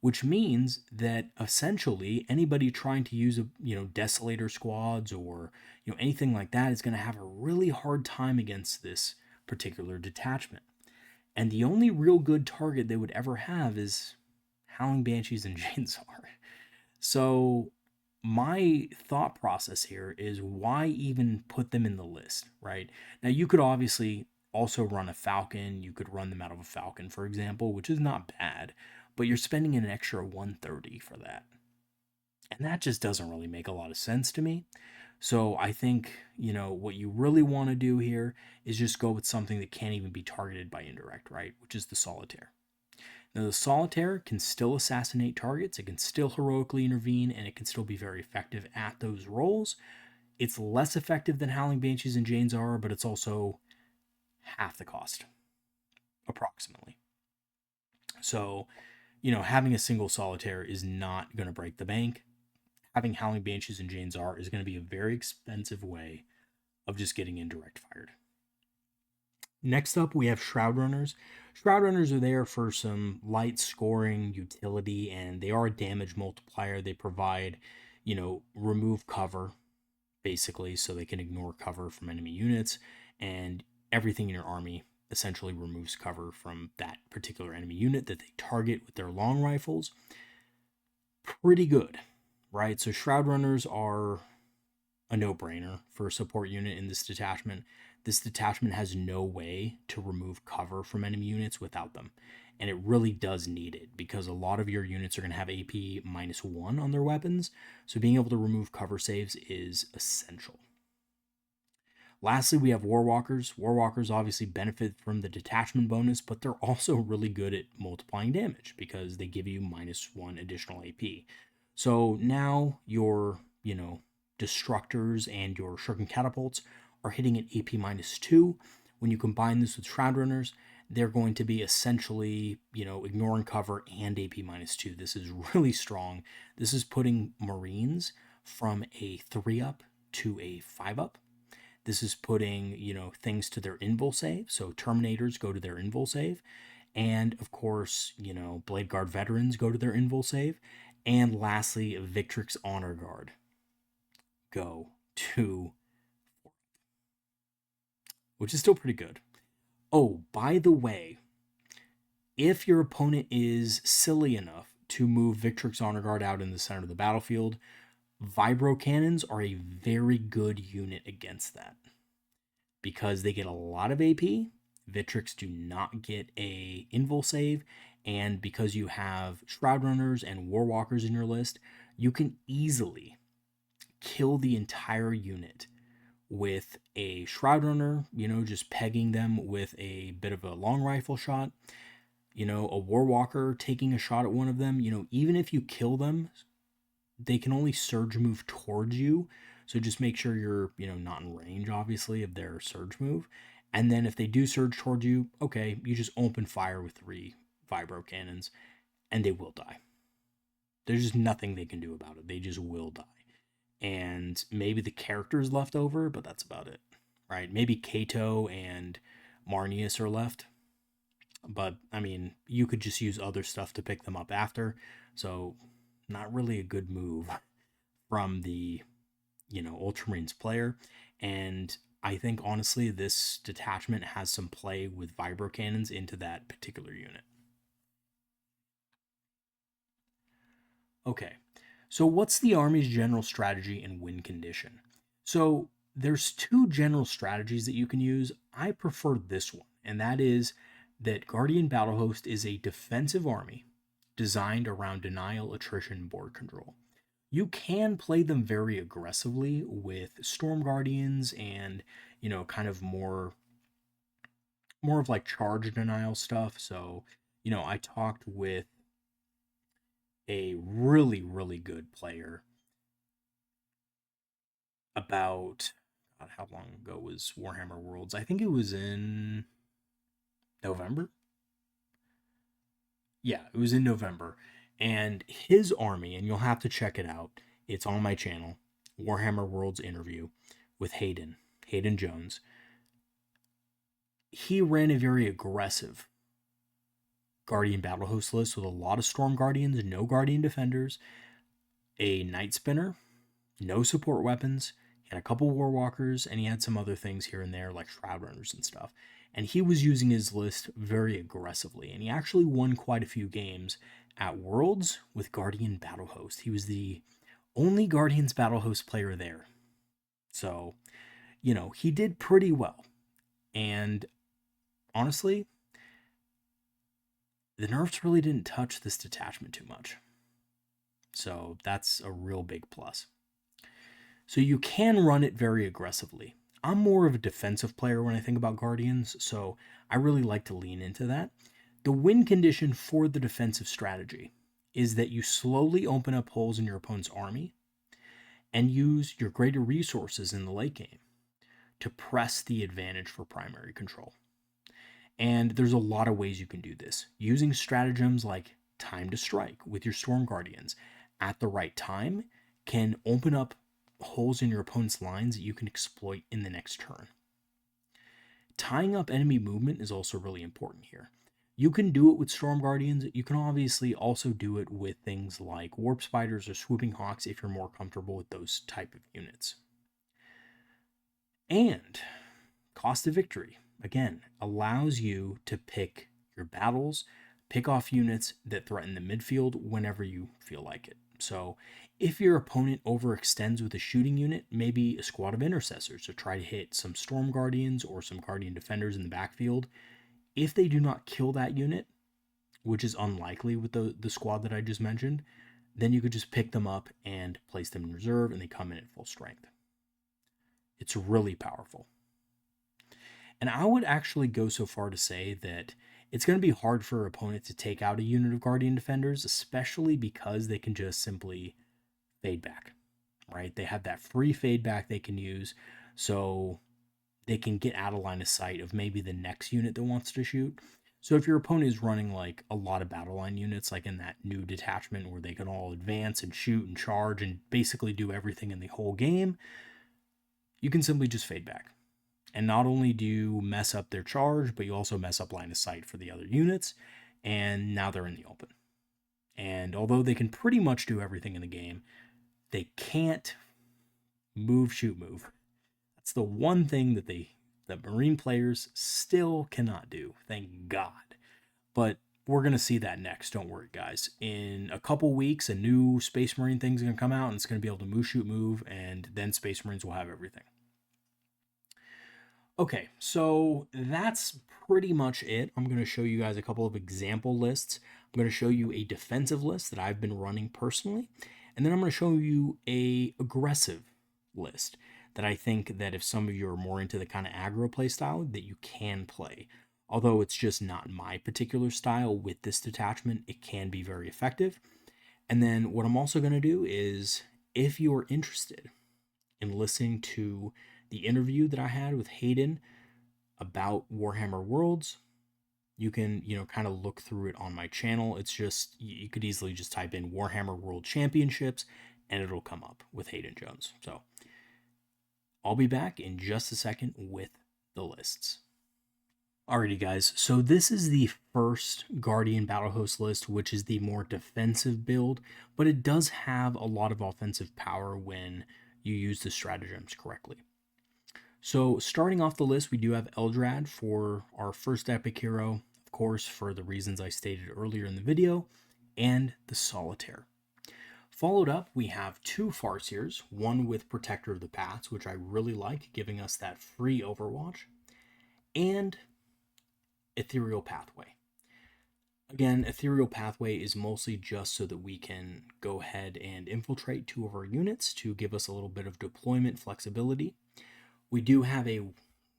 which means that essentially anybody trying to use desolator squads or anything like that is going to have a really hard time against this particular detachment. And the only real good target they would ever have is Howling Banshees and Jane Czar. So my thought process here is why even put them in the list, right? Now you could obviously also run a Falcon. You could run them out of a Falcon, for example, which is not bad, but you're spending an extra 130 for that. And that just doesn't really make a lot of sense to me. So I think, what you really want to do here is just go with something that can't even be targeted by indirect, right? Which is the Solitaire. Now, the Solitaire can still assassinate targets, it can still heroically intervene, and it can still be very effective at those roles. It's less effective than Howling Banshees and Jane Czar, but it's also half the cost, approximately. So, having a single Solitaire is not going to break the bank. Having Howling Banshees and Jane Czar is going to be a very expensive way of just getting indirect fired. Next up, we have Shroud Runners. Shroud Runners are there for some light scoring utility, and they are a damage multiplier. They provide, remove cover, basically, so they can ignore cover from enemy units, and everything in your army essentially removes cover from that particular enemy unit that they target with their long rifles. Pretty good, right? So Shroud Runners are a no-brainer for a support unit in this detachment. This detachment has no way to remove cover from enemy units without them. And it really does need it because a lot of your units are going to have AP -1 on their weapons. So being able to remove cover saves is essential. Lastly, we have Warwalkers. Warwalkers obviously benefit from the detachment bonus, but they're also really good at multiplying damage because they give you -1 additional AP. So now your, Destructors and your Shuriken Catapults are hitting at AP -2. When you combine this with Shroud Runners, they're going to be essentially, ignoring cover and AP -2. This is really strong. This is putting Marines from a 3-up to a 5-up. This is putting, things to their invul save. So Terminators go to their invul save. And of course, Blade Guard veterans go to their invul save. And lastly, Victrix Honor Guard go to, which is still pretty good. Oh, by the way, if your opponent is silly enough to move Victrix Honor Guard out in the center of the battlefield, Vibro Cannons are a very good unit against that because they get a lot of AP. Victrix do not get a invul save, and because you have Shroud Runners and Warwalkers in your list, you can easily kill the entire unit with a Shroud Runner, just pegging them with a bit of a long rifle shot, a Warwalker taking a shot at one of them. Even if you kill them, they can only surge move towards you. So just make sure you're, not in range, obviously, of their surge move. And then if they do surge towards you, okay, you just open fire with 3 Vibro Cannons, and they will die. There's just nothing they can do about it. They just will die. And maybe the character's left over, but that's about it, right? Maybe Kato and Marnius are left. but I mean, you could just use other stuff to pick them up after. So, not really a good move from the, Ultramarines player. And I think honestly, this detachment has some play with vibro cannons into that particular unit. Okay, so what's the Army's general strategy and win condition? So there's two general strategies that you can use. I prefer this one, and that is that Guardian Battlehost is a defensive army designed around denial, attrition, board control. You can play them very aggressively with Storm Guardians and, kind of more of like charge denial stuff. So, I talked with a really, really good player about God, how long ago was Warhammer Worlds? I think it was in November. Yeah, it was in November. And his army, and you'll have to check it out, it's on my channel, Warhammer Worlds interview with Hayden Jones. He ran a very aggressive Guardian Battlehost list with a lot of Storm Guardians, no Guardian Defenders, a Night Spinner, no support weapons, and a couple Warwalkers, and he had some other things here and there like Shroud Runners and stuff. And he was using his list very aggressively, and he actually won quite a few games at Worlds with Guardian Battlehost. He was the only Guardians Battlehost player there. So, he did pretty well. And honestly, the nerfs really didn't touch this detachment too much. So that's a real big plus. So you can run it very aggressively. I'm more of a defensive player when I think about Guardians, so I really like to lean into that. The win condition for the defensive strategy is that you slowly open up holes in your opponent's army and use your greater resources in the late game to press the advantage for primary control. And there's a lot of ways you can do this. Using stratagems like time to strike with your Storm Guardians at the right time can open up holes in your opponent's lines that you can exploit in the next turn. Tying up enemy movement is also really important here. You can do it with Storm Guardians. You can obviously also do it with things like Warp Spiders or Swooping Hawks if you're more comfortable with those type of units. And cost of victory, again, allows you to pick your battles, pick off units that threaten the midfield whenever you feel like it. So if your opponent overextends with a shooting unit, maybe a squad of intercessors to try to hit some Storm Guardians or some Guardian Defenders in the backfield. If they do not kill that unit, which is unlikely with the squad that I just mentioned, then you could just pick them up and place them in reserve and they come in at full strength. It's really powerful. And I would actually go so far to say that it's going to be hard for an opponent to take out a unit of Guardian Defenders, especially because they can just simply fade back, right? They have that free fade back they can use, so they can get out of line of sight of maybe the next unit that wants to shoot. So if your opponent is running like a lot of battle line units, like in that new detachment where they can all advance and shoot and charge and basically do everything in the whole game, you can simply just fade back. And not only do you mess up their charge, but you also mess up line of sight for the other units, and now they're in the open. And although they can pretty much do everything in the game, they can't move, shoot, move. That's the one thing that the Marine players still cannot do, thank God. But we're going to see that next, don't worry, guys. In a couple weeks, a new Space Marine thing's going to come out, and it's going to be able to move, shoot, move, and then Space Marines will have everything. Okay, so that's pretty much it. I'm going to show you guys a couple of example lists. I'm going to show you a defensive list that I've been running personally, and then I'm going to show you a aggressive list that I think that if some of you are more into the kind of aggro play style, that you can play. Although it's just not my particular style with this detachment, it can be very effective. And then what I'm also going to do is, if you are interested in listening to the interview that I had with Hayden about Warhammer Worlds, you can, kind of look through it on my channel. It's just, you could easily just type in Warhammer World Championships and it'll come up with Hayden Jones. So I'll be back in just a second with the lists. Alrighty, guys, so this is the first Guardian Battlehost list, which is the more defensive build, but it does have a lot of offensive power when you use the stratagems correctly. So, starting off the list, we do have Eldrad for our first epic hero, of course, for the reasons I stated earlier in the video, and the Solitaire. Followed up, we have two Farseers, one with Protector of the Paths, which I really like, giving us that free Overwatch, and Ethereal Pathway. Again, Ethereal Pathway is mostly just so that we can go ahead and infiltrate two of our units to give us a little bit of deployment flexibility. We do have a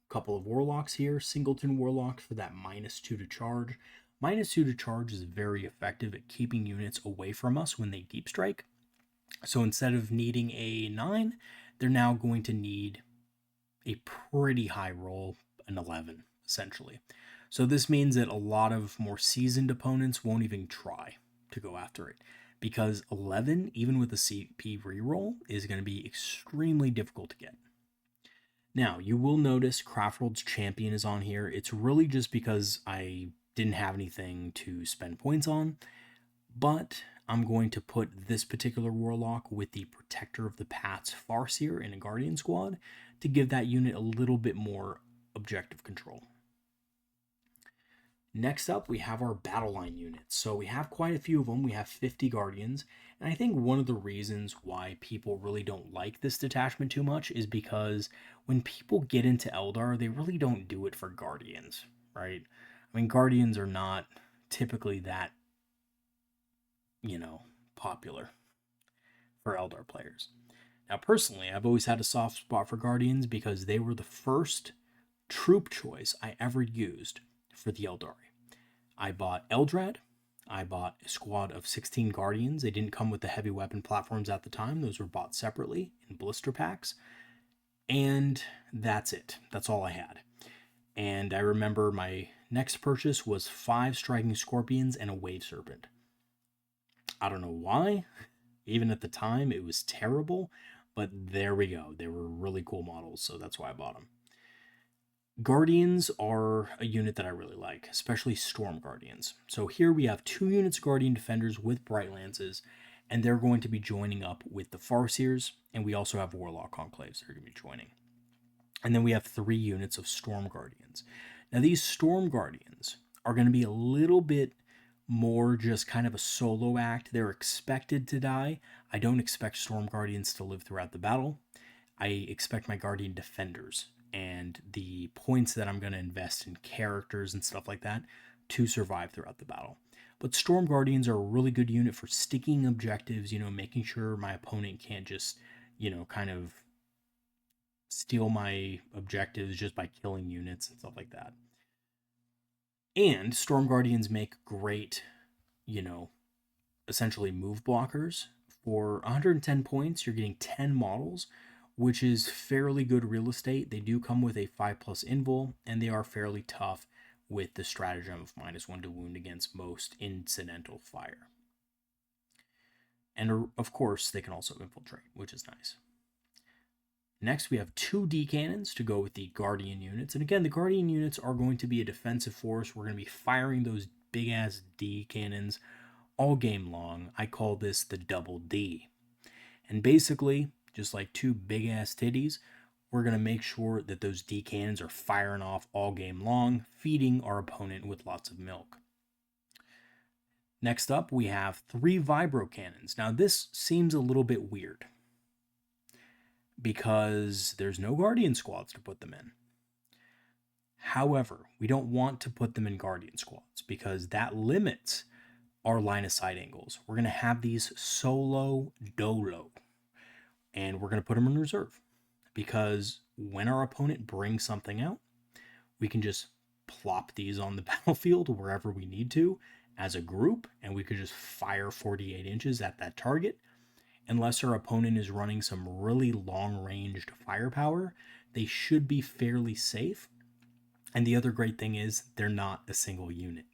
couple of Warlocks here, Singleton Warlock for that -2 to charge. -2 to charge is very effective at keeping units away from us when they deep strike. So instead of needing a 9, they're now going to need a pretty high roll, an 11, essentially. So this means that a lot of more seasoned opponents won't even try to go after it, because 11, even with a CP reroll, is going to be extremely difficult to get. Now, you will notice Craftworld's Champion is on here. It's really just because I didn't have anything to spend points on, but I'm going to put this particular Warlock with the Protector of the Paths Farseer in a Guardian squad to give that unit a little bit more objective control. Next up, we have our battle line units. So we have quite a few of them. We have 50 Guardians. And I think one of the reasons why people really don't like this detachment too much is because when people get into Eldar, they really don't do it for Guardians, right? I mean, Guardians are not typically that, popular for Eldar players. Now, personally, I've always had a soft spot for Guardians because they were the first troop choice I ever used for the Aeldari. I bought Eldrad. I bought a squad of 16 Guardians. They didn't come with the heavy weapon platforms at the time. Those were bought separately in blister packs. And that's it. That's all I had. And I remember my next purchase was 5 Striking Scorpions and a Wave Serpent. I don't know why. Even at the time, it was terrible. But there we go. They were really cool models, so that's why I bought them. Guardians are a unit that I really like, especially Storm Guardians. So here we have 2 units of Guardian Defenders with Bright Lances, and they're going to be joining up with the Farseers, and we also have Warlock Conclaves that are going to be joining. And then we have 3 units of Storm Guardians. Now these Storm Guardians are going to be a little bit more just kind of a solo act. They're expected to die. I don't expect Storm Guardians to live throughout the battle. I expect my Guardian Defenders and the points that I'm going to invest in characters and stuff like that to survive throughout the battle. But Storm Guardians are a really good unit for sticking objectives, making sure my opponent can't just, kind of steal my objectives just by killing units and stuff like that. And Storm Guardians make great, essentially move blockers. For 110 points, you're getting 10 models, which is fairly good real estate. They do come with a 5+ invul, and they are fairly tough with the stratagem of -1 to wound against most incidental fire. And of course, they can also infiltrate, which is nice. Next, we have 2 D cannons to go with the Guardian units. And again, the Guardian units are going to be a defensive force. We're going to be firing those big-ass D cannons all game long. I call this the double D. And basically, just like 2 big-ass titties, we're going to make sure that those D cannons are firing off all game long, feeding our opponent with lots of milk. Next up, we have 3 Vibro Cannons. Now, this seems a little bit weird because there's no Guardian squads to put them in. However, we don't want to put them in Guardian squads because that limits our line of sight angles. We're going to have these solo dolo, and we're going to put them in reserve because when our opponent brings something out, we can just plop these on the battlefield wherever we need to as a group, and we could just fire 48 inches at that target. Unless our opponent is running some really long-ranged firepower, they should be fairly safe. And the other great thing is they're not a single unit.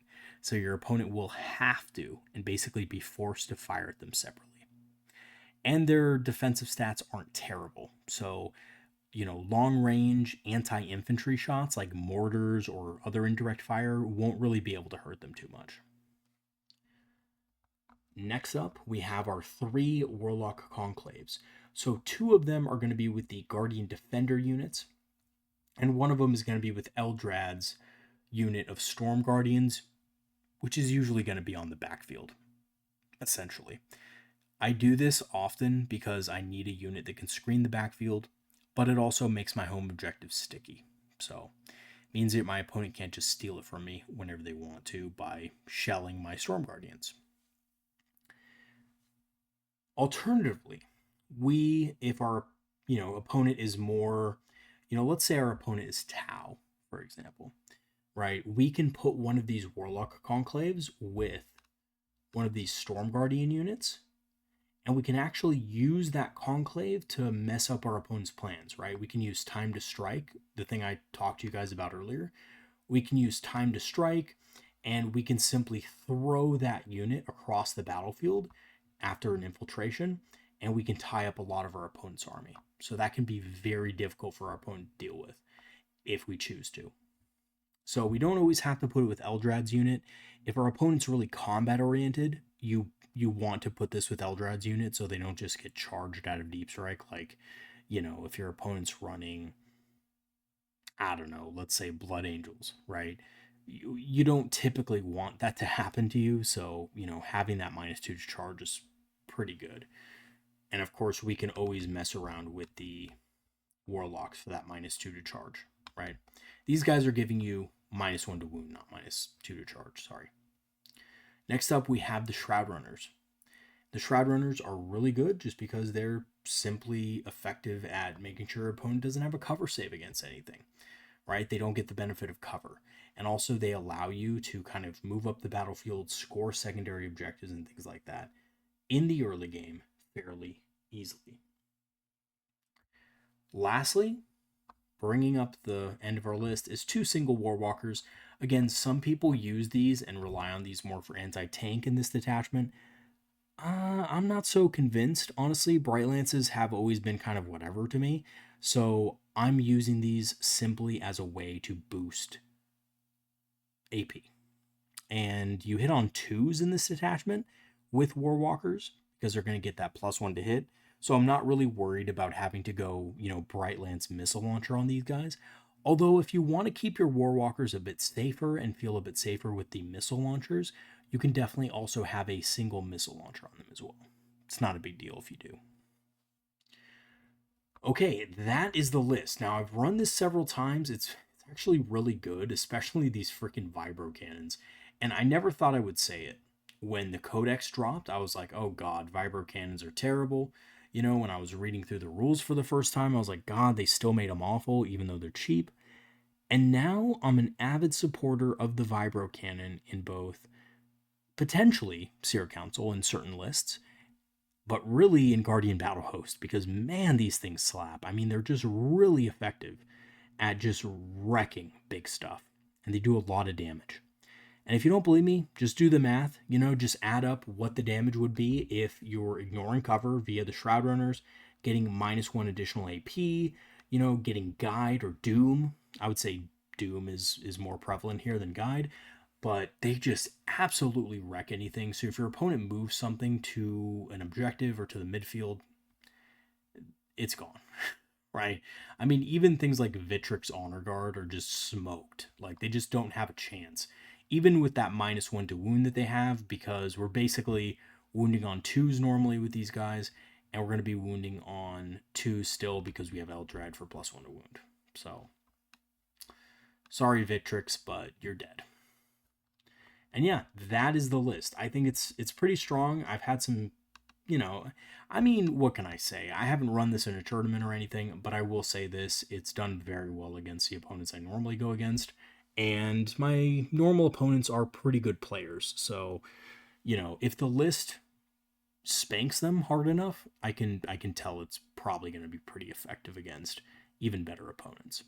So your opponent will have to and basically be forced to fire at them separately. And their defensive stats aren't terrible. So long range anti-infantry shots like mortars or other indirect fire won't really be able to hurt them too much. Next up, we have our 3 Warlock Conclaves. So 2 of them are going to be with the Guardian Defender units, and one of them is going to be with Eldrad's unit of Storm Guardians, which is usually going to be on the backfield, essentially. I do this often because I need a unit that can screen the backfield, but it also makes my home objective sticky. So it means that my opponent can't just steal it from me whenever they want to by shelling my Storm Guardians. Alternatively, if our opponent is more, let's say our opponent is Tau, for example, right? We can put one of these Warlock Conclaves with one of these Storm Guardian units, and we can actually use that conclave to mess up our opponent's plans, right? We can use time to strike, the thing I talked to you guys about earlier. We can use time to strike, and we can simply throw that unit across the battlefield after an infiltration, and we can tie up a lot of our opponent's army. So that can be very difficult for our opponent to deal with if we choose to. So we don't always have to put it with Eldrad's unit. If our opponent's really combat oriented, you want to put this with Eldrad's unit so they don't just get charged out of Deep Strike. Like, if your opponent's running, I don't know, let's say Blood Angels, right? You don't typically want that to happen to you. So, having that -2 to charge is pretty good. And of course, we can always mess around with the Warlocks for that -2 to charge, right? These guys are giving you -1 to wound, not -2 to charge, sorry. Next up, we have the Shroud Runners. The Shroud Runners are really good just because they're simply effective at making sure your opponent doesn't have a cover save against anything, right? They don't get the benefit of cover. And also they allow you to kind of move up the battlefield, score secondary objectives and things like that in the early game fairly easily. Lastly, bringing up the end of our list is 2 single Warwalkers. Again, some people use these and rely on these more for anti-tank in this detachment. I'm not so convinced. Honestly, Bright Lances have always been kind of whatever to me. So I'm using these simply as a way to boost AP. And you hit on 2s in this detachment with Warwalkers because they're going to get that +1 to hit. So I'm not really worried about having to go, Bright Lance missile launcher on these guys. Although if you want to keep your Warwalkers a bit safer and feel a bit safer with the missile launchers, you can definitely also have a single missile launcher on them as well. It's not a big deal if you do. Okay, that is the list. Now, I've run this several times. It's actually really good, especially these freaking vibro cannons. And I never thought I would say it. When the codex dropped, I was like, oh god, vibro cannons are terrible. When I was reading through the rules for the first time, I was like, god, they still made them awful, even though they're cheap. And now I'm an avid supporter of the vibro cannon in both potentially Seer Council in certain lists, but really in Guardian Battlehost, because man, these things slap. I mean, they're just really effective at just wrecking big stuff, and they do a lot of damage. And if you don't believe me, just do the math. Just add up what the damage would be if you're ignoring cover via the Shroud Runners, getting -1 additional AP, getting Guide or Doom. I would say Doom is more prevalent here than Guide, but they just absolutely wreck anything. So if your opponent moves something to an objective or to the midfield, it's gone. Right? I mean, even things like Vitrix Honor Guard are just smoked. Like, they just don't have a chance. Even with that -1 to wound that they have, because we're basically wounding on 2s normally with these guys, and we're going to be wounding on 2s still because we have Eldrad for +1 to wound. So, sorry Vitrix, but you're dead. And yeah, that is the list. I think it's pretty strong. I've had some, what can I say? I haven't run this in a tournament or anything, but I will say this, it's done very well against the opponents I normally go against. And my normal opponents are pretty good players. So, if the list spanks them hard enough, I can tell it's probably going to be pretty effective against even better opponents.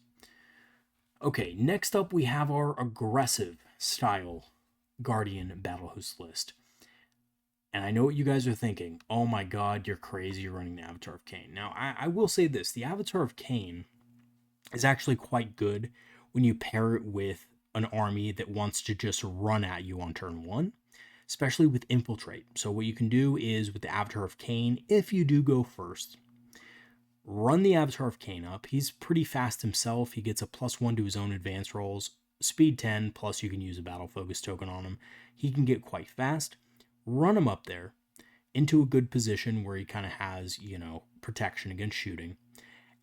Okay, next up we have our aggressive style Guardian Battlehost list. And I know what you guys are thinking. Oh my god, you're crazy, you're running the Avatar of Khaine. Now, I will say this. The Avatar of Khaine is actually quite good when you pair it with an army that wants to just run at you on turn one, especially with infiltrate. So what you can do is with the Avatar of Cain, if you do go first, run the Avatar of Cain up. He's pretty fast himself. He gets a +1 to his own advance rolls, speed 10, plus you can use a battle focus token on him. He can get quite fast. Run him up there into a good position where he kind of has, protection against shooting.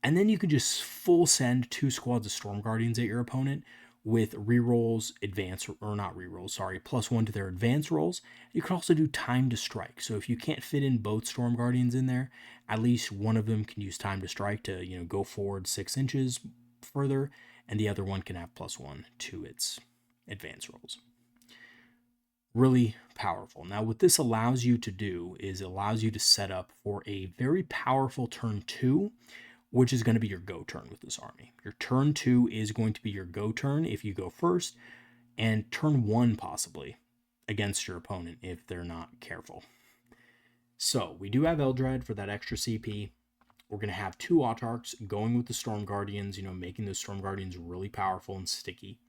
And then you can just full send 2 squads of Storm Guardians at your opponent with rerolls, advance, or not rerolls, sorry, +1 to their advance rolls. You can also do time to strike. So if you can't fit in both Storm Guardians in there, at least one of them can use time to strike to, go forward 6 inches further, and the other one can have +1 to its advance rolls. Really powerful. Now, what this allows you to do is it allows you to set up for a very powerful turn 2, which is going to be your go turn with this army. Your turn 2 is going to be your go turn if you go first, and turn 1 possibly against your opponent if they're not careful. So we do have Eldrad for that extra CP. We're going to have 2 Autarchs going with the Storm Guardians, making those Storm Guardians really powerful and sticky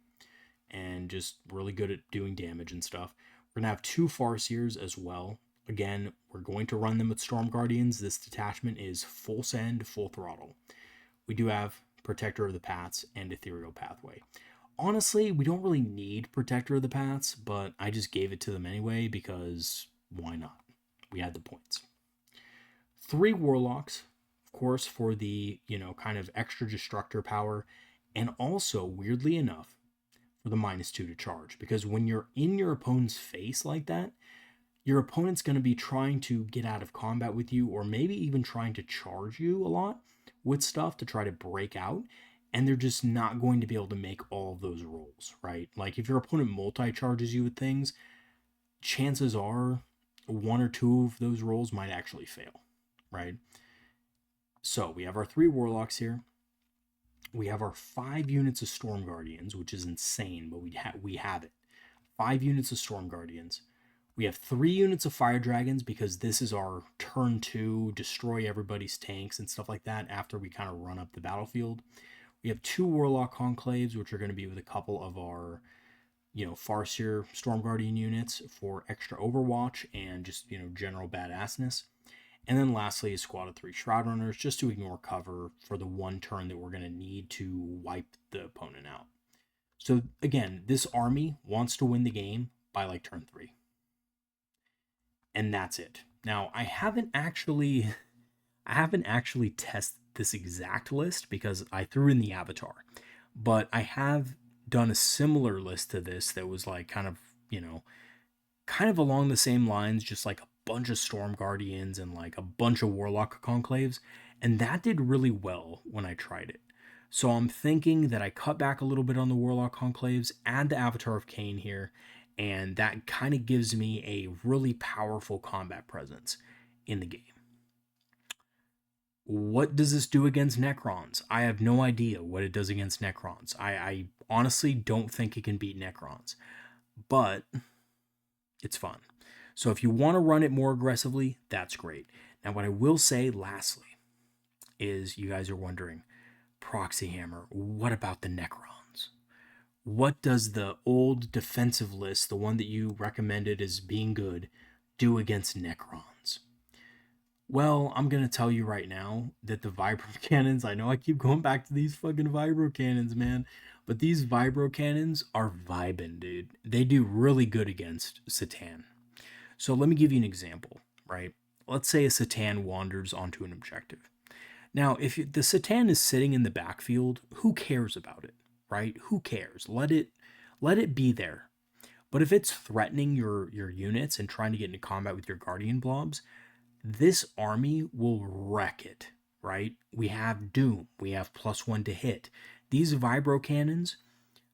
and just really good at doing damage and stuff. We're going to have 2 Farseers as well. Again, we're going to run them with Storm Guardians. This detachment is full send, full throttle. We do have Protector of the Paths and Ethereal Pathway. Honestly, we don't really need Protector of the Paths, but I just gave it to them anyway because why not? We had the points. 3 Warlocks, of course, for the, kind of extra destructor power, and also, weirdly enough, for the -2 to charge. Because when you're in your opponent's face like that, your opponent's going to be trying to get out of combat with you, or maybe even trying to charge you a lot with stuff to try to break out, and they're just not going to be able to make all of those rolls, right? Like if your opponent multi-charges you with things, chances are 1 or 2 of those rolls might actually fail, right? So we have our 3 Warlocks here. We have our 5 units of Storm Guardians, which is insane, but we have it. 5 units of Storm Guardians. We have 3 units of Fire Dragons because this is our turn 2, destroy everybody's tanks and stuff like that after we kind of run up the battlefield. We have 2 Warlock Conclaves, which are going to be with a couple of our, Farseer Storm Guardian units for extra Overwatch and just, general badassness. And then lastly, a squad of 3 Shroudrunners just to ignore cover for the 1 turn that we're going to need to wipe the opponent out. So again, this army wants to win the game by like turn 3. And that's it. Now, I haven't actually tested this exact list because I threw in the Avatar. But I have done a similar list to this that was like kind of along the same lines, just like a bunch of Storm Guardians and like a bunch of Warlock Conclaves, and that did really well when I tried it. So I'm thinking that I cut back a little bit on the Warlock Conclaves, add the Avatar of Cain here, and that kind of gives me a really powerful combat presence in the game. What does this do against Necrons? I have no idea what it does against Necrons. I honestly don't think it can beat Necrons, but it's fun. So if you want to run it more aggressively, that's great. Now, what I will say lastly is you guys are wondering, Proxy Hammer, what about the Necrons? What does the old defensive list, the one that you recommended as being good, do against Necrons? Well, I'm going to tell you right now that the Vibro Cannons, I know I keep going back to these fucking Vibro Cannons, man, but these Vibro Cannons are vibing, dude. They do really good against Satan. So let me give you an example, right? Let's say a Satan wanders onto an objective. Now, if the Satan is sitting in the backfield, who cares about it, right? Who cares? Let it be there. But if it's threatening your units and trying to get into combat with your Guardian blobs, this army will wreck it, right? We have Doom. We have +1 to hit. These Vibro Cannons,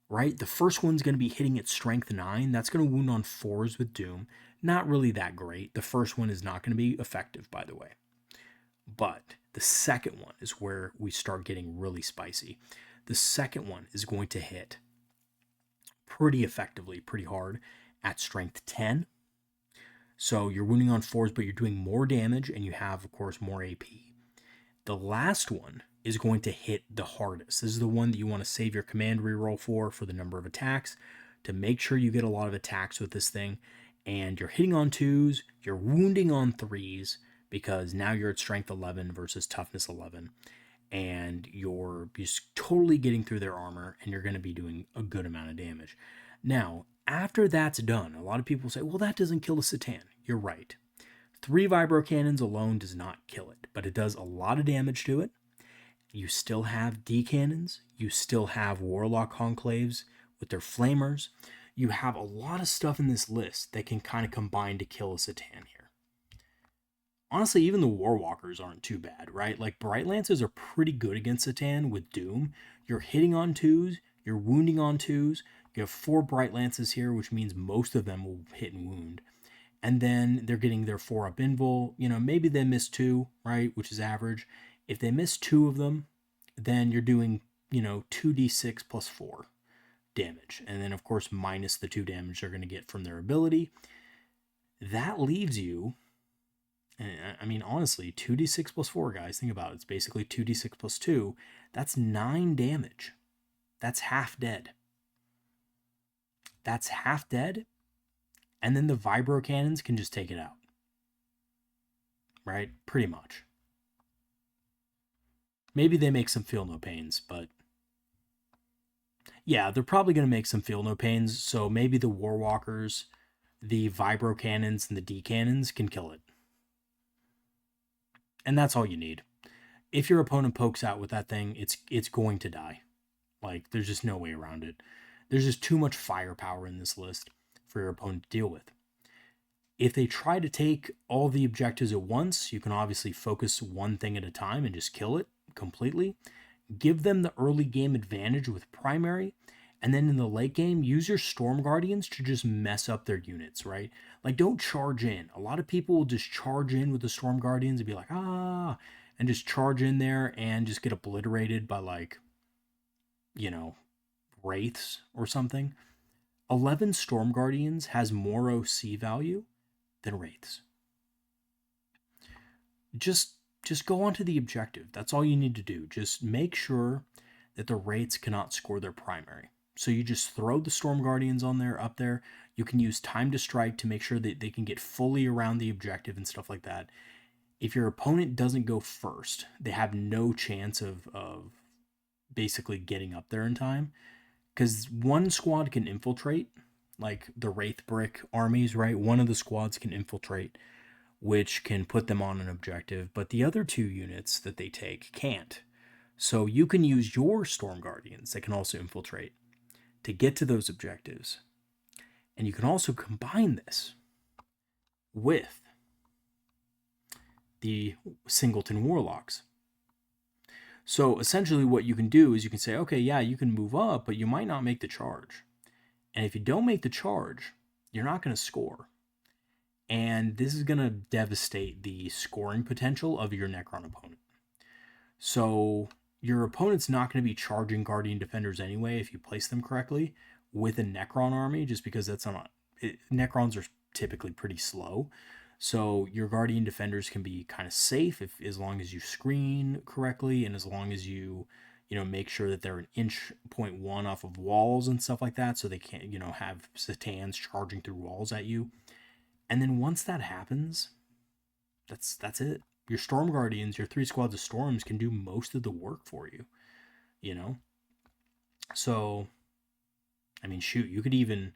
right? The first one's going to be hitting at strength 9. That's going to wound on 4s with Doom. Not really that great. The first one is not going to be effective, by the way. But the second one is where we start getting really spicy. The second one is going to hit pretty effectively, pretty hard at strength 10. So you're wounding on 4s, but you're doing more damage, and you have, of course, more AP. The last one is going to hit the hardest. This is the one that you want to save your command reroll for the number of attacks, to make sure you get a lot of attacks with this thing. And you're hitting on 2s, you're wounding on 3s, because now you're at strength 11 versus toughness 11. And you're just totally getting through their armor, and you're going to be doing a good amount of damage. Now, after that's done, a lot of people say, well, that doesn't kill a Satan. You're right. 3 vibro cannons alone does not kill it, but it does a lot of damage to it. You still have D cannons. You still have Warlock Conclaves with their flamers. You have a lot of stuff in this list that can kind of combine to kill a Satan here. Honestly, even the Warwalkers aren't too bad, right? Like, Bright Lances are pretty good against Satan with Doom. You're hitting on 2s, you're wounding on 2s. You have 4 Bright Lances here, which means most of them will hit and wound. And then they're getting their 4-up invul. Maybe they miss 2, right? Which is average. If they miss 2 of them, then you're doing, 2d6 plus 4 damage. And then, of course, minus the 2 damage they're going to get from their ability. That leaves you, I mean, honestly, 2d6 plus 4, guys, think about it. It's basically 2d6 plus 2. That's 9 damage. That's half dead. That's half dead. And then the vibro cannons can just take it out. Right? Pretty much. Maybe they make some feel no pains, but yeah, they're probably going to make some feel no pains. So maybe the Warwalkers, the vibro cannons, and the D cannons can kill it. And that's all you need. If your opponent pokes out with that thing, it's going to die. Like, there's just no way around it. There's just too much firepower in this list for your opponent to deal with. If they try to take all the objectives at once, you can obviously focus one thing at a time and just kill it completely. Give them the early game advantage with primary, and then in the late game, use your Storm Guardians to just mess up their units, right? Like, don't charge in. A lot of people will just charge in with the Storm Guardians and be like, and just charge in there and just get obliterated by, like, Wraiths or something. 11 Storm Guardians has more OC value than Wraiths. Just go on to the objective. That's all you need to do. Just make sure that the Wraiths cannot score their primary. So you just throw the Storm Guardians up there. You can use Time to Strike to make sure that they can get fully around the objective and stuff like that. If your opponent doesn't go first, they have no chance of basically getting up there in time. Because one squad can infiltrate, like the Wraith Brick armies, right? One of the squads can infiltrate, which can put them on an objective, but the other 2 units that they take can't. So you can use your Storm Guardians that can also infiltrate to get to those objectives. And you can also combine this with the Singleton Warlocks. So essentially what you can do is you can say, okay, yeah, you can move up, but you might not make the charge. And if you don't make the charge, you're not going to score. And this is going to devastate the scoring potential of your Necron opponent. So your opponent's not going to be charging Guardian Defenders anyway if you place them correctly with a Necron army, just because Necrons are typically pretty slow. So your Guardian Defenders can be kind of safe as long as you screen correctly, and as long as you make sure that they're an inch 0.1 off of walls and stuff like that, so they can't, have Satans charging through walls at you. And then once that happens, that's it. Your Storm Guardians, your 3 squads of Storms can do most of the work for you, So, I mean, shoot, you could even...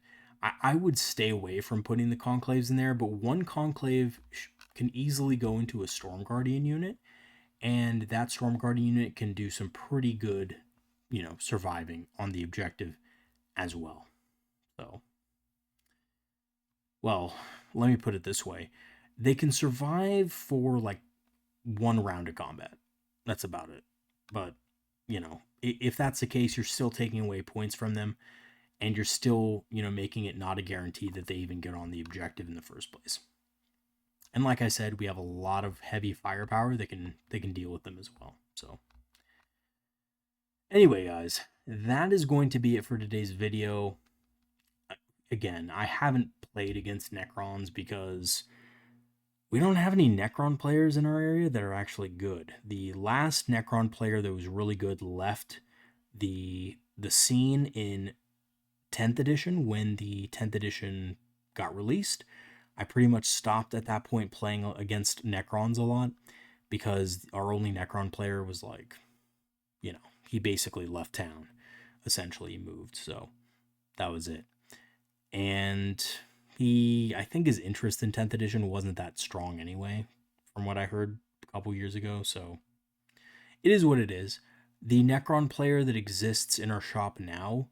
I would stay away from putting the Conclaves in there, but one Conclave can easily go into a Storm Guardian unit, and that Storm Guardian unit can do some pretty good, surviving on the objective as well. So, well, let me put it this way. They can survive for, like, 1 round of combat. That's about it. But, if that's the case, you're still taking away points from them, and you're still, making it not a guarantee that they even get on the objective in the first place. And like I said, we have a lot of heavy firepower that can deal with them as well. So anyway, guys, that is going to be it for today's video. Again, I haven't played against Necrons because we don't have any Necron players in our area that are actually good. The last Necron player that was really good left the scene in 10th edition when the 10th edition got released. I pretty much stopped at that point playing against Necrons a lot because our only Necron player was like, he basically left town. Essentially, he moved. So that was it. And I think his interest in 10th edition wasn't that strong anyway, from what I heard a couple years ago. So it is what it is. The Necron player that exists in our shop now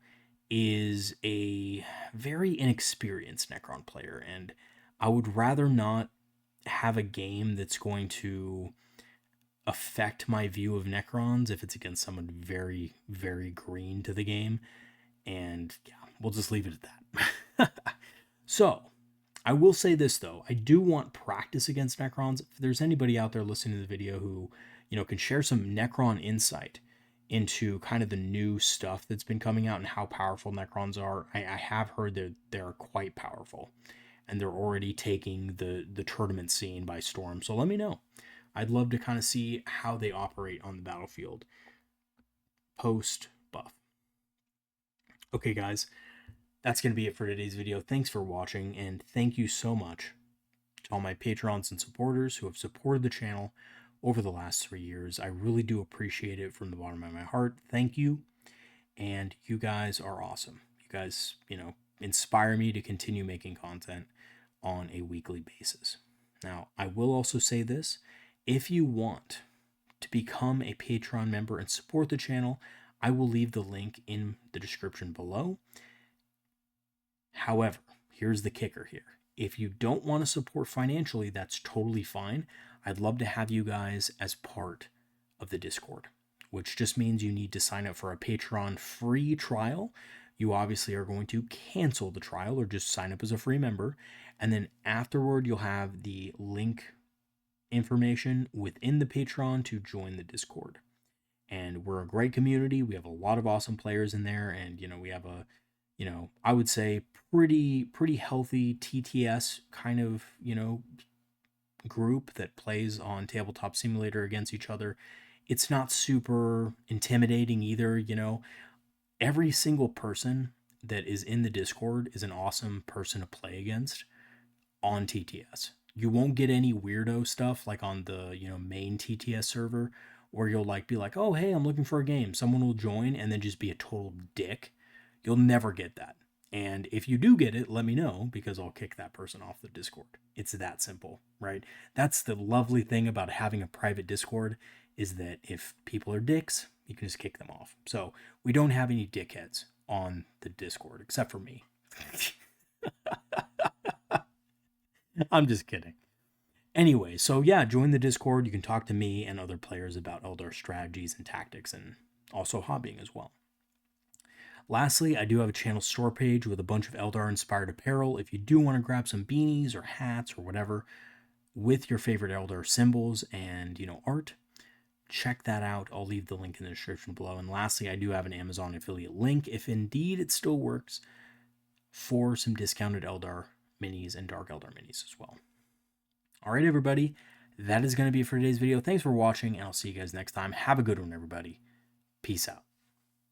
is a very inexperienced Necron player, and I would rather not have a game that's going to affect my view of Necrons if it's against someone very, very green to the game. And yeah, we'll just leave it at that. So, I will say this though, I do want practice against Necrons. If there's anybody out there listening to the video who, can share some Necron insight into kind of the new stuff that's been coming out and how powerful Necrons are, I have heard that they're quite powerful. And they're already taking the tournament scene by storm. So let me know. I'd love to kind of see how they operate on the battlefield post buff. Okay, guys, that's going to be it for today's video. Thanks for watching, and thank you so much to all my patrons and supporters who have supported the channel over the last 3 years. I really do appreciate it from the bottom of my heart. Thank you, and you guys are awesome. You guys, inspire me to continue making content on a weekly basis. Now, I will also say this. If you want to become a Patreon member and support the channel, I will leave the link in the description below. However, here's the kicker here. If you don't want to support financially, that's totally fine. I'd love to have you guys as part of the Discord, which just means you need to sign up for a Patreon free trial. You obviously are going to cancel the trial or just sign up as a free member. And then afterward, you'll have the link information within the Patreon to join the Discord. And we're a great community. We have a lot of awesome players in there, and we have a I would say pretty healthy TTS kind of group that plays on Tabletop Simulator against each other. It's not super intimidating either. Every single person that is in the Discord is an awesome person to play against on TTS. You won't get any weirdo stuff like on the main TTS server, where you'll be like, oh hey, I'm looking for a game. Someone will join and then just be a total dick. You'll never get that. And if you do get it, let me know, because I'll kick that person off the Discord. It's that simple, right? That's the lovely thing about having a private Discord, is that if people are dicks, you can just kick them off. So we don't have any dickheads on the Discord, except for me. I'm just kidding. Anyway, so yeah, join the Discord. You can talk to me and other players about Eldar strategies and tactics, and also hobbying as well. Lastly, I do have a channel store page with a bunch of Eldar-inspired apparel. If you do want to grab some beanies or hats or whatever with your favorite Eldar symbols and, art, check that out. I'll leave the link in the description below. And lastly, I do have an Amazon affiliate link, if indeed it still works, for some discounted Eldar minis and Dark Eldar minis as well. All right, everybody, that is going to be it for today's video. Thanks for watching, and I'll see you guys next time. Have a good one, everybody. Peace out.